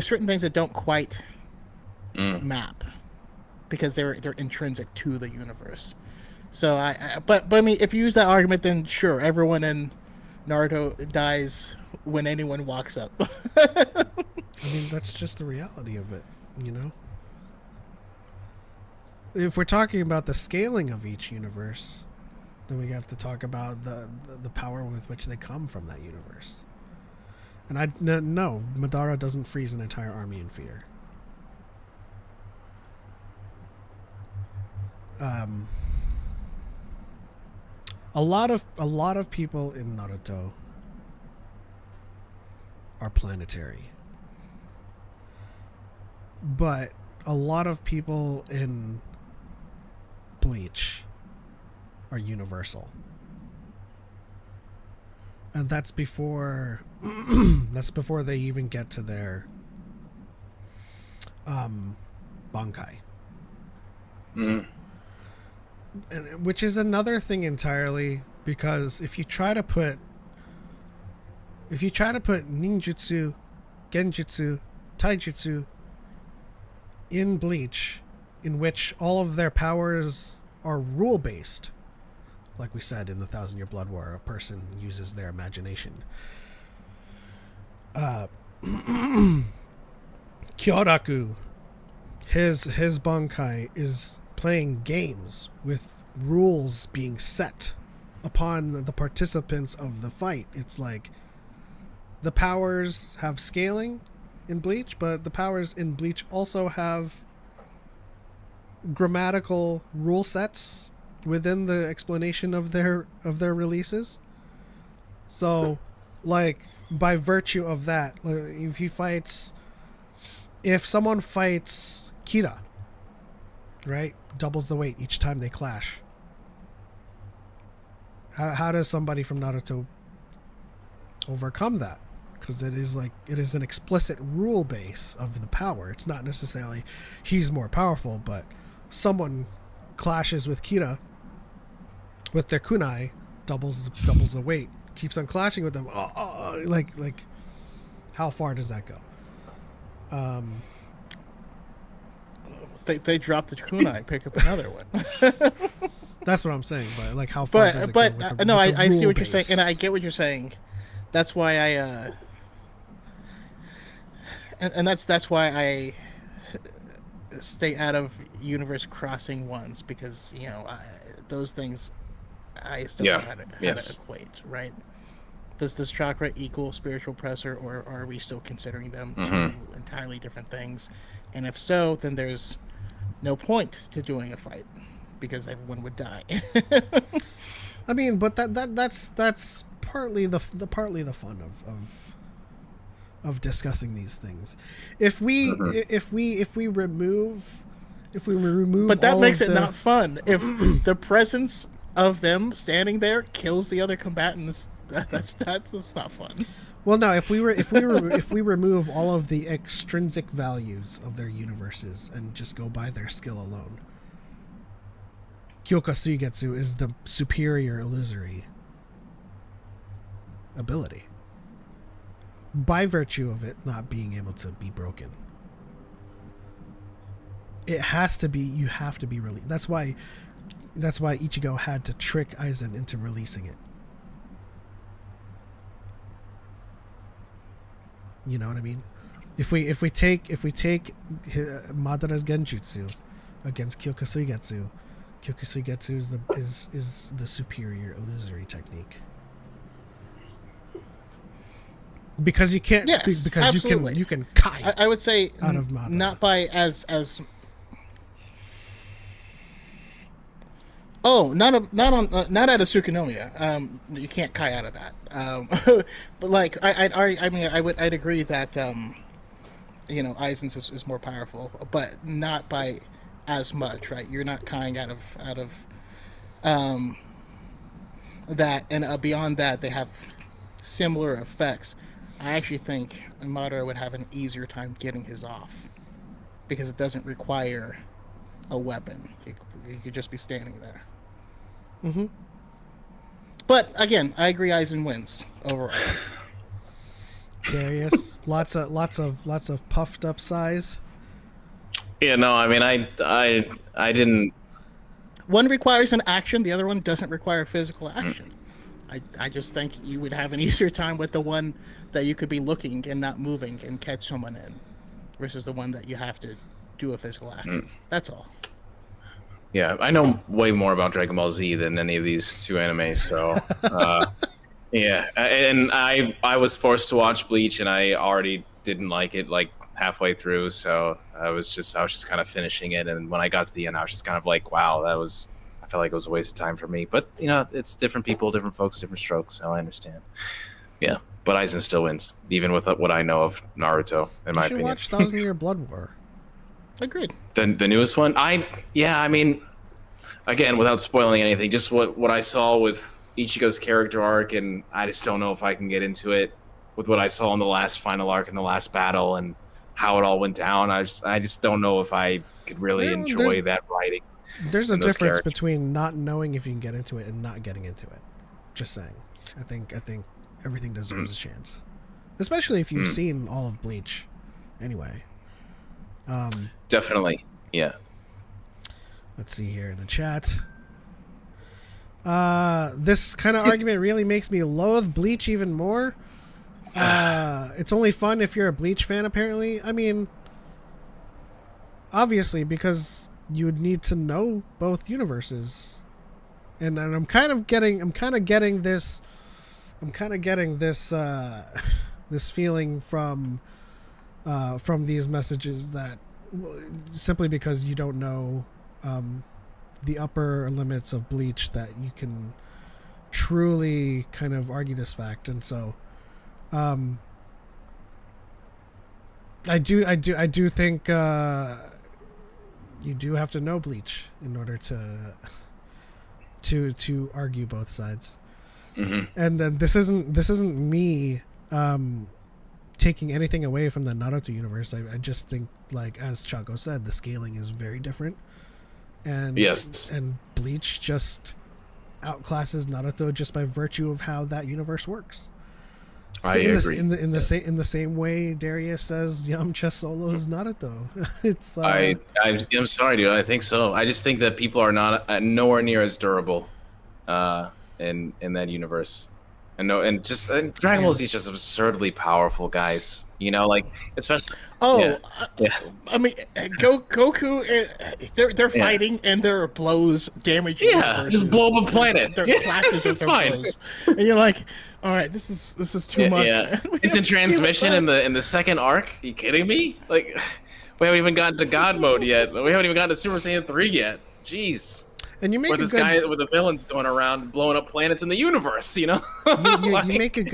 certain things that don't quite map because they're intrinsic to the universe. So but I mean, if you use that argument, then sure, everyone in Naruto dies when anyone walks up. I mean, that's just the reality of it, If we're talking about the scaling of each universe, then we have to talk about the power with which they come from that universe. And no, Madara doesn't freeze an entire army in fear. A lot of people in Naruto are planetary, but a lot of people in Bleach are universal, and that's before they even get to their Bankai. Which is another thing entirely, because if you try to put ninjutsu, genjutsu, taijutsu in Bleach, in which all of their powers are rule based, like we said in the 1,000-Year Blood War, a person uses their imagination. Kyoraku, his Bankai is playing games with rules being set upon the participants of the fight. It's like the powers have scaling in Bleach, but the powers in Bleach also have grammatical rule sets within the explanation of their releases. So, like, by virtue of that, if someone fights Kira, right, doubles the weight each time they clash. How does somebody from Naruto overcome that? Because it is an explicit rule base of the power. It's not necessarily he's more powerful, but someone clashes with Kira with their kunai, doubles the weight, keeps on clashing with them. Like how far does that go? They drop the kunai, pick up another one. That's what I'm saying. But like, how far does it go with the, no, with the I see what base? you're saying, and I get what you're saying. That's why that's why I stay out of universe crossing ones, because those things I still don't know how to equate, right? Does this chakra equal spiritual pressure, or are we still considering them two entirely different things? And if so, then there's no point to doing a fight, because everyone would die. I mean, but that's partly the fun of discussing these things. If we remove but that all makes of it not fun. If the presence of them standing there kills the other combatants, that's not fun. Well, no. If we remove all of the extrinsic values of their universes and just go by their skill alone, Kyoka Suigetsu is the superior illusory ability by virtue of it not being able to be broken. It has to be. You have to be released. That's why Ichigo had to trick Aizen into releasing it. You know what I mean? If we take Madara's Genjutsu against Kyoka Suigetsu, Kyoka Suigetsu is the superior illusory technique. Because you can't, because absolutely. you can kai. I would say out of Madara. Not by as not at a Tsukunomiya. You can't kai out of that. But like I'd agree that Aizen's is more powerful, but not by as much, right? You're not kaiing out of that, and beyond that, they have similar effects. I actually think Madara would have an easier time getting his off, because it doesn't require a weapon. You could just be standing there. Mm-hmm. But again, I agree. Aizen wins overall. Darius, lots of puffed up size. Yeah, no, I mean, I didn't. One requires an action, the other one doesn't require physical action. I just think you would have an easier time with the one that you could be looking and not moving and catch someone in, versus the one that you have to do a physical action. That's all. Yeah, I know way more about Dragon Ball Z than any of these two animes, so yeah. And I was forced to watch Bleach, and I already didn't like it like halfway through, so I was just kind of finishing it, and when I got to the end, I was just kind of like, wow, I felt like it was a waste of time for me. But it's different people, different folks, different strokes, so I understand. Yeah, but Aizen still wins, even with what I know of Naruto, in my opinion. You should watch Thousand Year Blood War. Agreed. The newest one, I mean, again, without spoiling anything, just what I saw with Ichigo's character arc, and I just don't know if I can get into it with what I saw in the last final arc in the last battle and how it all went down. I just don't know if I could really enjoy that writing. There's a difference between not knowing if you can get into it and not getting into it. Just saying. I think everything deserves a chance, especially if you've seen all of Bleach. Anyway. Definitely, yeah. Let's see here in the chat. This kind of argument really makes me loathe Bleach even more. It's only fun if you're a Bleach fan, apparently. I mean, obviously, because you would need to know both universes, and I'm kind of getting this this feeling from these messages that simply because you don't know the upper limits of Bleach that you can truly kind of argue this fact. And so I do think you do have to know Bleach in order to argue both sides. Mm-hmm. And then this isn't me taking anything away from the Naruto universe. I just think, like as Choco said, the scaling is very different. And yes, and Bleach just outclasses Naruto just by virtue of how that universe works. I agree. In the same way Darius says Yamcha solo's Naruto. It's I'm sorry, dude. I think so. I just think that people are not nowhere near as durable in that universe. And Dragon Ball Z is just absurdly powerful, guys. You know, like especially. Oh, yeah. I mean, Goku. They're fighting, and their blows damage. Yeah, just blow up a planet. Their clashes with their blows, and you're like, all right, this is too much. Yeah, it's in transmission in the second arc. Are you kidding me? Like, we haven't even gotten to God mode yet. We haven't even gotten to Super Saiyan 3 yet. Jeez. And you make where this guy with the villains going around blowing up planets in the universe, you know. You make a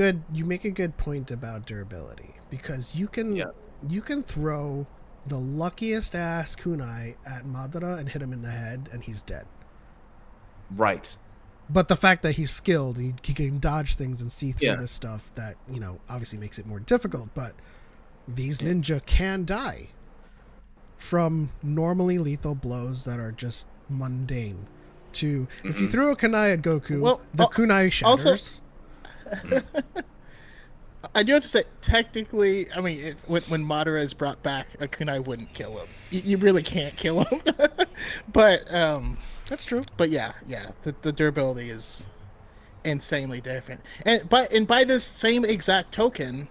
good point about durability, because you can throw the luckiest ass kunai at Madara and hit him in the head and he's dead. Right. But the fact that he's skilled, he can dodge things and see through this stuff that, obviously makes it more difficult. But these ninja can die from normally lethal blows that are just mundane. If you throw a kunai at Goku, the kunai shatters. Also, I do have to say, technically, I mean, when Madara is brought back, a kunai wouldn't kill him. You really can't kill him. But that's true. But yeah, the durability is insanely different. And by this same exact token,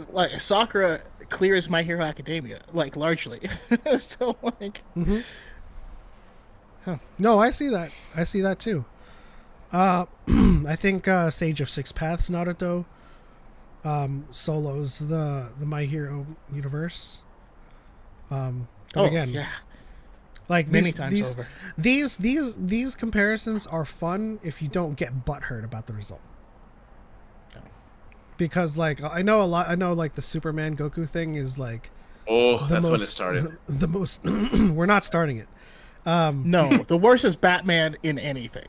like Sakura clears My Hero Academia, like largely. So like. Mm-hmm. Huh. No, I see that. I see that too. I think Sage of Six Paths Naruto solos the My Hero universe. Again, yeah. Like many times over. These comparisons are fun if you don't get butthurt about the result. No. Because like I know like the Superman Goku thing is like that's when it started. The most we're not starting it. No, the worst is Batman in anything.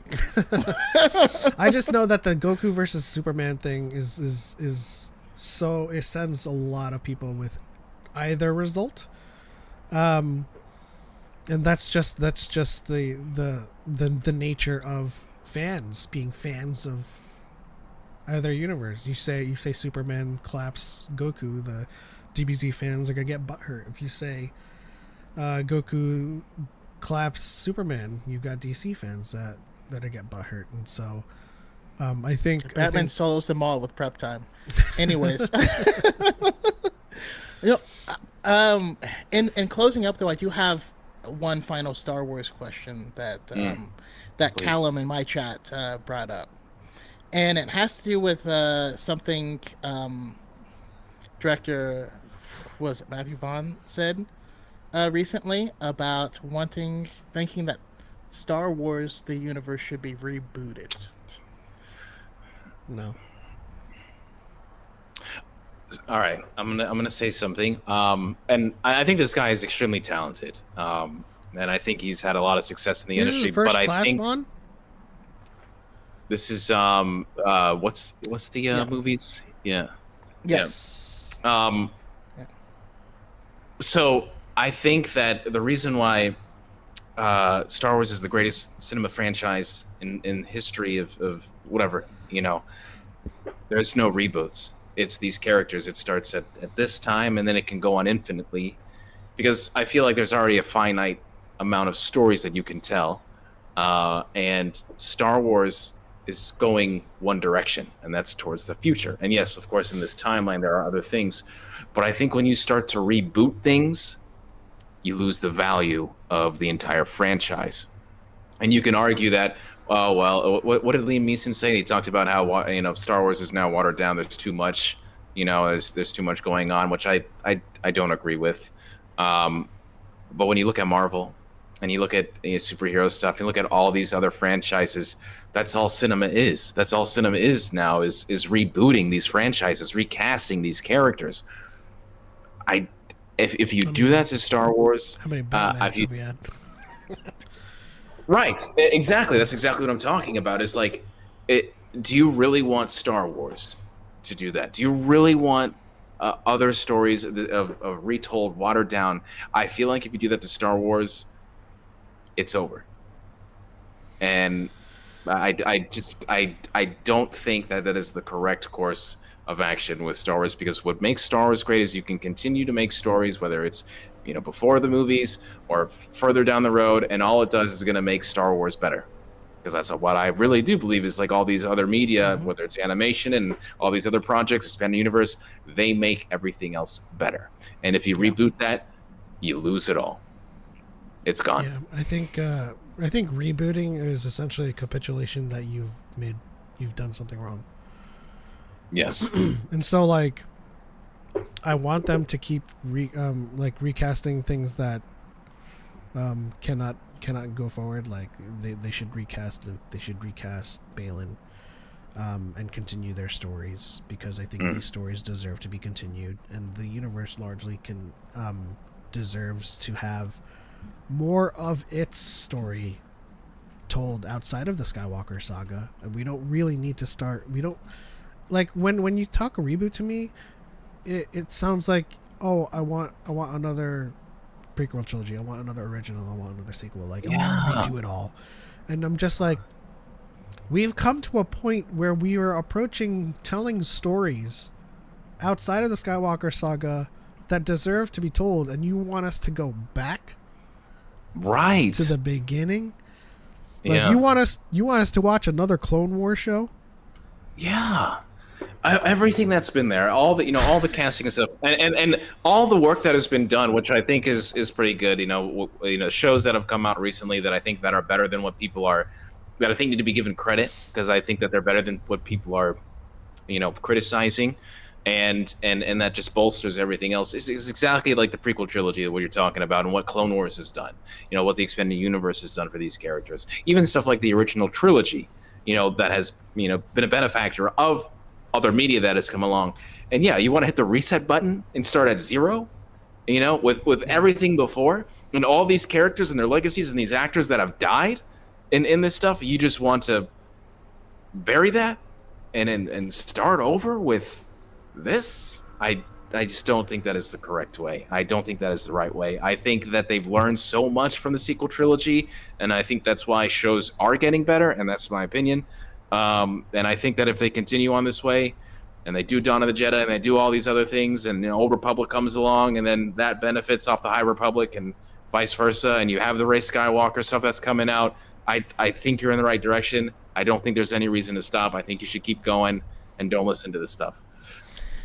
I just know that the Goku versus Superman thing is so it sends a lot of people with either result, and that's just the nature of fans being fans of either universe. You say Superman claps Goku, the DBZ fans are gonna get butthurt. If you say Goku claps Superman, you've got DC fans that get butthurt. And so I think Batman solos them all with prep time. Anyways. In closing up though, I do have one final Star Wars question that Callum in my chat brought up, and it has to do with something director Matthew Vaughn said recently about thinking that Star Wars the universe should be rebooted. No. All right, I'm gonna say something. And I think this guy is extremely talented. And I think he's had a lot of success in the industry. First but class I think Vaughn? this is what's the movies? Yeah. Yes. Yeah. So I think that the reason why Star Wars is the greatest cinema franchise in history of whatever, there's no reboots. It's these characters. It starts at this time, and then it can go on infinitely, because I feel like there's already a finite amount of stories that you can tell, and Star Wars is going one direction, and that's towards the future. And yes, of course, in this timeline there are other things, but I think when you start to reboot things, you lose the value of the entire franchise. And you can argue that, oh, well, what did Liam Neeson say? He talked about how, Star Wars is now watered down. There's too much, there's too much going on, which I don't agree with. But when you look at Marvel and you look at superhero stuff, you look at all these other franchises. That's all cinema is. That's all cinema is now is rebooting these franchises, recasting these characters. If you do that to Star Wars, How many Batmans have we had? right, exactly. That's exactly what I'm talking about. Is like, do you really want Star Wars to do that? Do you really want other stories of retold, watered down? I feel like if you do that to Star Wars, it's over. And I don't think that is the correct course of action with Star Wars, because what makes Star Wars great is you can continue to make stories, whether it's before the movies or further down the road, and all it does is going to make Star Wars better. Because that's what I really do believe is, like, all these other media, whether it's animation and all these other projects, expand the universe, they make everything else better. And if you reboot that, you lose it all. It's gone. Yeah, I think rebooting is essentially a capitulation that you've done something wrong. Yes. And so, like, I want them to keep recasting things that cannot go forward. Like, they should recast Balin and continue their stories, because I think these stories deserve to be continued, and the universe largely deserves to have more of its story told outside of the Skywalker saga. And we don't really need to start. We don't, like, when you talk a reboot to me, it sounds like, oh, I want another prequel trilogy, I want another original, I want another sequel, like, I want to redo it all. And I'm just like, we've come to a point where we are approaching telling stories outside of the Skywalker saga that deserve to be told, and you want us to go back to the beginning? Like, you want us to watch another Clone Wars show? Yeah. Everything that's been there, all the casting and stuff, and all the work that has been done, which I think is pretty good. Shows that have come out recently that I think that are better than what people are, that I think need to be given credit, because I think that they're better than what people are, criticizing, and that just bolsters everything else. It's exactly like the prequel trilogy, what you're talking about, and what Clone Wars has done. What the expanded universe has done for these characters. Even stuff like the original trilogy, that has been a benefactor of other media that has come along. And you want to hit the reset button and start at zero, with everything before, and all these characters and their legacies and these actors that have died in this stuff. You just want to bury that and start over with this. I just don't think that is the correct way. I don't think that is the right way. I think that they've learned so much from the sequel trilogy, and I think that's why shows are getting better, and that's my opinion. And I think that if they continue on this way, and they do Dawn of the Jedi, and they do all these other things, and Old Republic comes along, and then that benefits off the High Republic, and vice versa, and you have the Rey Skywalker stuff that's coming out, I think you're in the right direction. I don't think there's any reason to stop. I think you should keep going and don't listen to this stuff.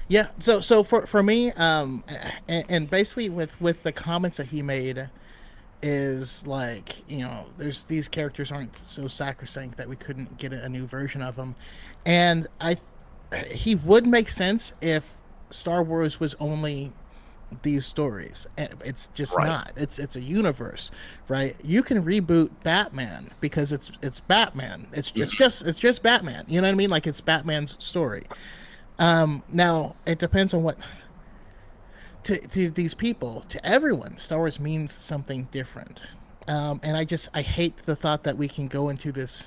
Yeah. So for me, and basically with the comments that he made, is like, there's these characters aren't so sacrosanct that we couldn't get a new version of them, and he would make sense if Star Wars was only these stories. It's just not. It's a universe, right? You can reboot Batman because it's Batman. It's just Batman. You know what I mean? Like, it's Batman's story. Now it depends on what. To these people, to everyone, Star Wars means something different, and I hate the thought that we can go into this.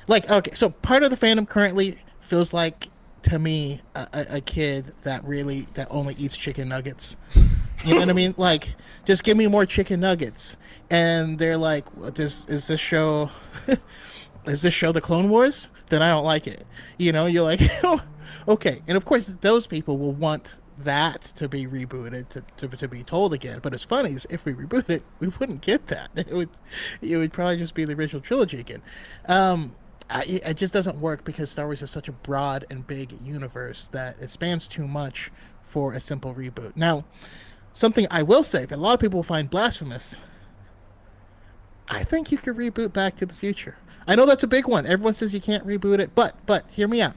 Like, okay, so part of the fandom currently feels like, to me, a kid that only eats chicken nuggets. You know what I mean? Like, just give me more chicken nuggets, and they're like, is this show the Clone Wars? Then I don't like it. You're like, oh, okay, and of course those people will want that to be rebooted, to be told again. But it's funny is, if we reboot it, we wouldn't get that. It would probably just be the original trilogy again. It just doesn't work, because Star Wars is such a broad and big universe that it spans too much for a simple reboot. Now, something I will say that a lot of people find blasphemous, I think you could reboot Back to the Future. I know that's a big one. Everyone says you can't reboot it, but hear me out.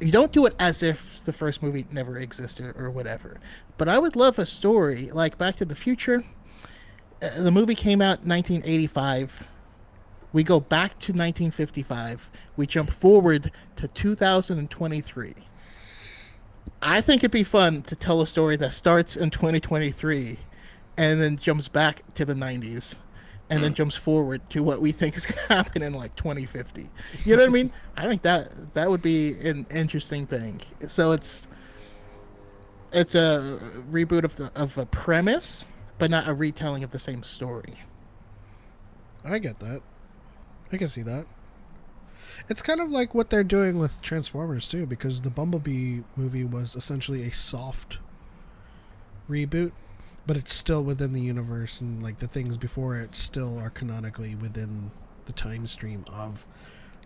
You don't do it as if if the first movie never existed or whatever. But I would love a story like Back to the Future. The movie came out in 1985. We go back to 1955. We jump forward to 2023. I think it'd be fun to tell a story that starts in 2023 and then jumps back to the 90s and then jumps forward to what we think is going to happen in like 2050. You know what I mean? I think that would be an interesting thing. So it's a reboot of a premise, but not a retelling of the same story. I get that. I can see that. It's kind of like what they're doing with Transformers too, because the Bumblebee movie was essentially a soft reboot, but it's still within the universe, and like the things before it still are canonically within the time stream of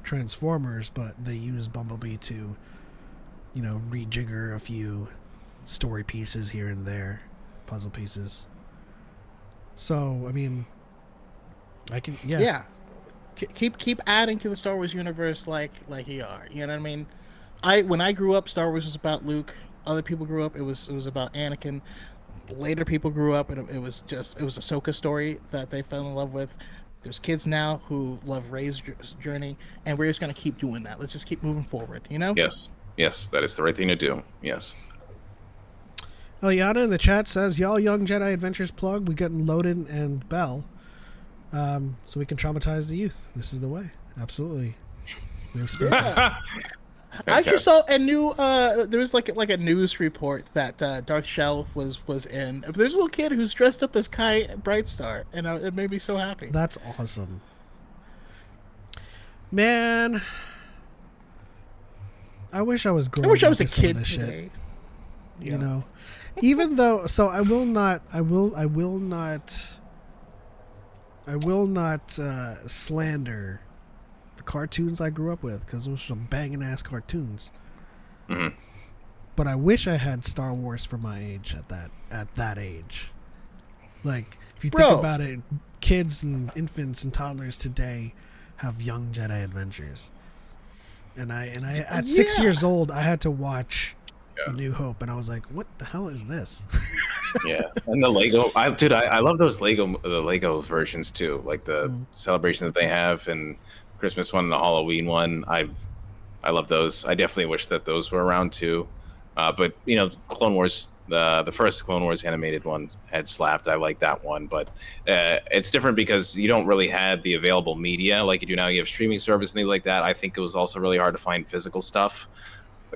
Transformers, but they use Bumblebee to, rejigger a few story pieces here and there, puzzle pieces. So, I mean, yeah. Keep adding to the Star Wars universe like you are. You know what I mean? When I grew up, Star Wars was about Luke. Other people grew up, it was about Anakin. Later people grew up and it was Ahsoka's story that they fell in love with. There's kids now who love Rey's journey, and we're just gonna keep doing that. Let's just keep moving forward, you know? Yes, that is the right thing to do. Yes. Eliana in the chat says, "Y'all Young Jedi Adventures plug. We getting Loden and Bell, so we can traumatize the youth. This is the way. Absolutely. We have spirit." Yeah. I just saw a new. There was like a news report that Darth Shell was in. There's a little kid who's dressed up as Kai Brightstar, and it made me so happy. That's awesome, man. I wish I was growing. I wish I was up a with some of kid this today. shit. You know, even though. So I will not slander the cartoons I grew up with, because those were some banging ass cartoons. Mm-hmm. But I wish I had Star Wars for my age at that age. Like, if you think about it, kids and infants and toddlers today have Young Jedi Adventures, and I at 6 years old I had to watch A New Hope, and I was like, what the hell is this? Yeah, and the Lego, I love those the Lego versions too, like the celebration that they have, and Christmas one and the Halloween one. I love those. I definitely wish that those were around too. But Clone Wars, the first Clone Wars animated one had slapped. I like that one, but it's different because you don't really have the available media like you do now. You have streaming service and things like that. I think it was also really hard to find physical stuff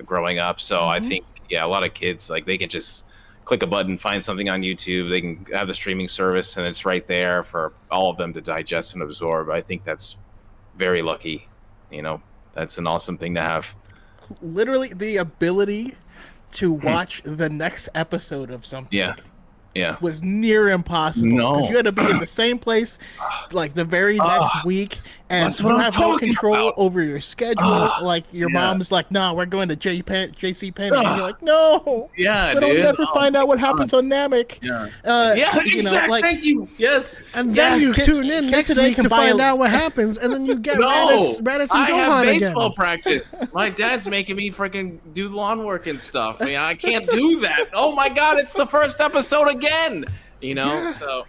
growing up. So I think a lot of kids, like, they can just click a button, find something on YouTube. They can have the streaming service, and it's right there for all of them to digest and absorb. I think that's very lucky. That's an awesome thing to have. Literally the ability to watch the next episode of something was near impossible. Because you had to be in the same place like the very next week, and you have no control over your schedule. Like, your mom's like, "No, we're going to JC Penney," and you're like, "No, but I'll never find out what happens on Namek." Exactly. Thank you. Yes, and then you tune in next week to find out what happens, and then you get Raditz and Gohan I have baseball again. practice. My dad's making me freaking do lawn work and stuff. I can't do that. Oh my god, it's the first episode again. So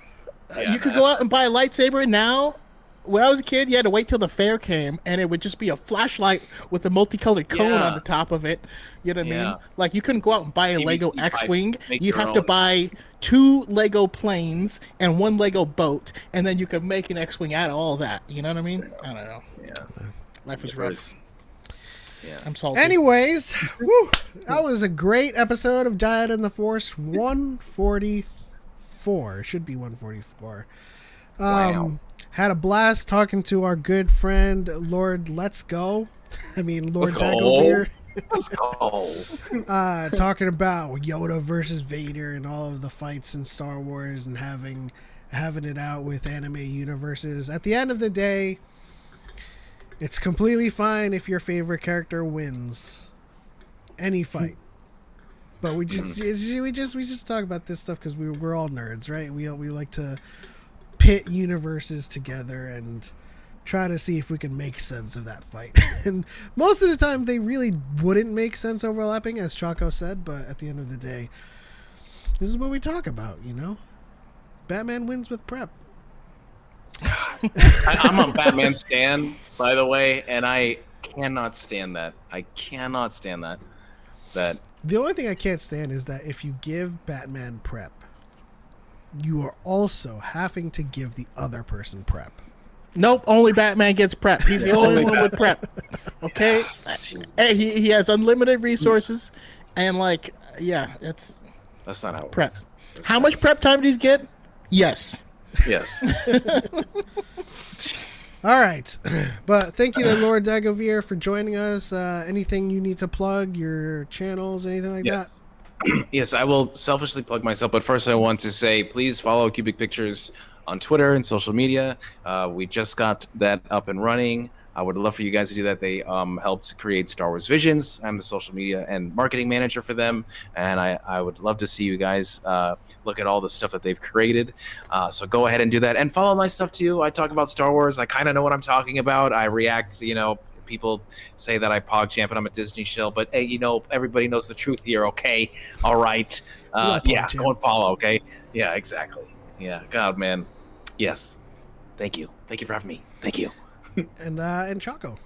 you could go out and buy a lightsaber now. When I was a kid, you had to wait till the fair came, and it would just be a flashlight with a multicolored cone on the top of it. You know what I mean? Like, you couldn't go out and buy a Lego X-Wing. You'd have to buy 2 Lego planes and 1 Lego boat, and then you could make an X-Wing out of all that. You know what I mean? I don't know. Yeah. Life was rough. Yeah. I'm salty. Anyways, that was a great episode of Dyad and the Force 144. It should be 144. Wow. Had a blast talking to our good friend Lord Let's Go. Lord Dag over here. Let's go. Talking about Yoda versus Vader and all of the fights in Star Wars, and having it out with anime universes. At the end of the day, it's completely fine if your favorite character wins any fight. But we just talk about this stuff because we're all nerds, right? We like to pit universes together and try to see if we can make sense of that fight. And most of the time, they really wouldn't make sense overlapping, as Choco said. But at the end of the day, this is what we talk about, you know? Batman wins with prep. I'm a Batman stan, by the way, and I cannot stand that. I cannot stand that. The only thing I can't stand is that if you give Batman prep, you are also having to give the other person prep. Nope, only Batman gets prep. He's the only one with prep. Okay? Hey, he has unlimited resources, and that's not how it prep. works. How much prep time did he get? Yes. Yes. All right. But thank you to Lord Dagovere for joining us. Anything you need to plug, your channels, anything like that? Yes, I will selfishly plug myself, but first I want to say please follow Cubic Pictures on Twitter and social media. We just got that up and running. I would love for you guys to do that. They helped create Star Wars Visions. I'm the social media and marketing manager for them, and I would love to see you guys look at all the stuff that they've created. So go ahead and do that, and follow my stuff too. I talk about Star Wars. I kind of know what I'm talking about. I react, people say that I pog champ and I'm a Disney shill, but hey, everybody knows the truth here, okay? All right. Go and follow, okay? Yeah, exactly. Yeah, God, man. Yes. Thank you. Thank you for having me. Thank you. And Choco.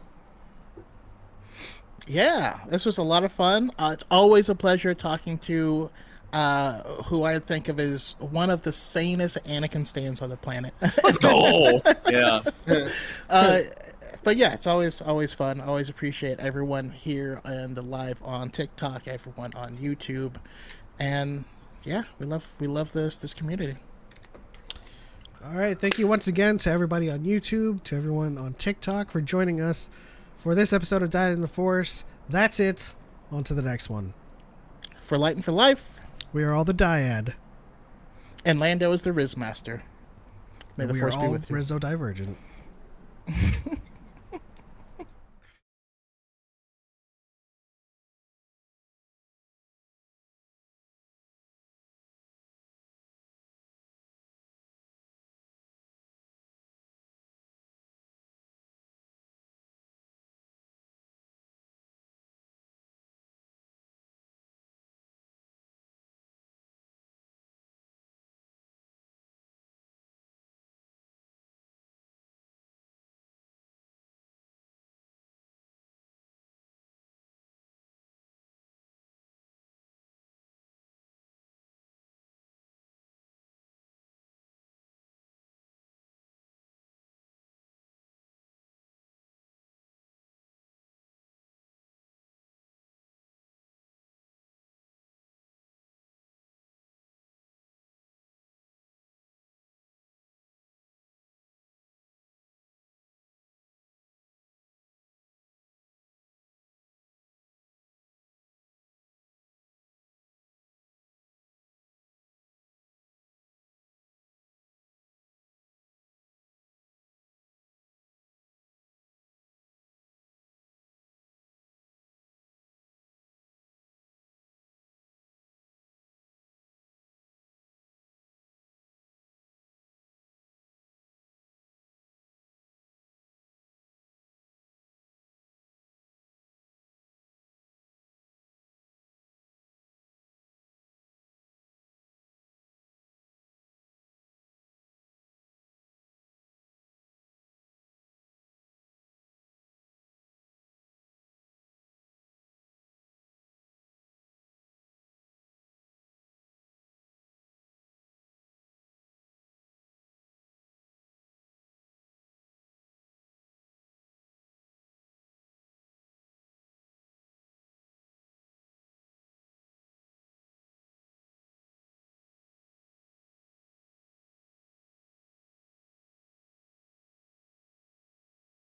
Yeah, this was a lot of fun. It's always a pleasure talking to who I think of as one of the sanest Anakin stands on the planet. Let's go. Yeah. But yeah, it's always fun. I always appreciate everyone here and live on TikTok, everyone on YouTube, and yeah, we love this community. All right, thank you once again to everybody on YouTube, to everyone on TikTok for joining us for this episode of Dyad in the Force. That's it. On to the next one. For Light and for Life, we are all the Dyad, and Lando is the Riz Master. May the Force be with you. Rizzo Divergent.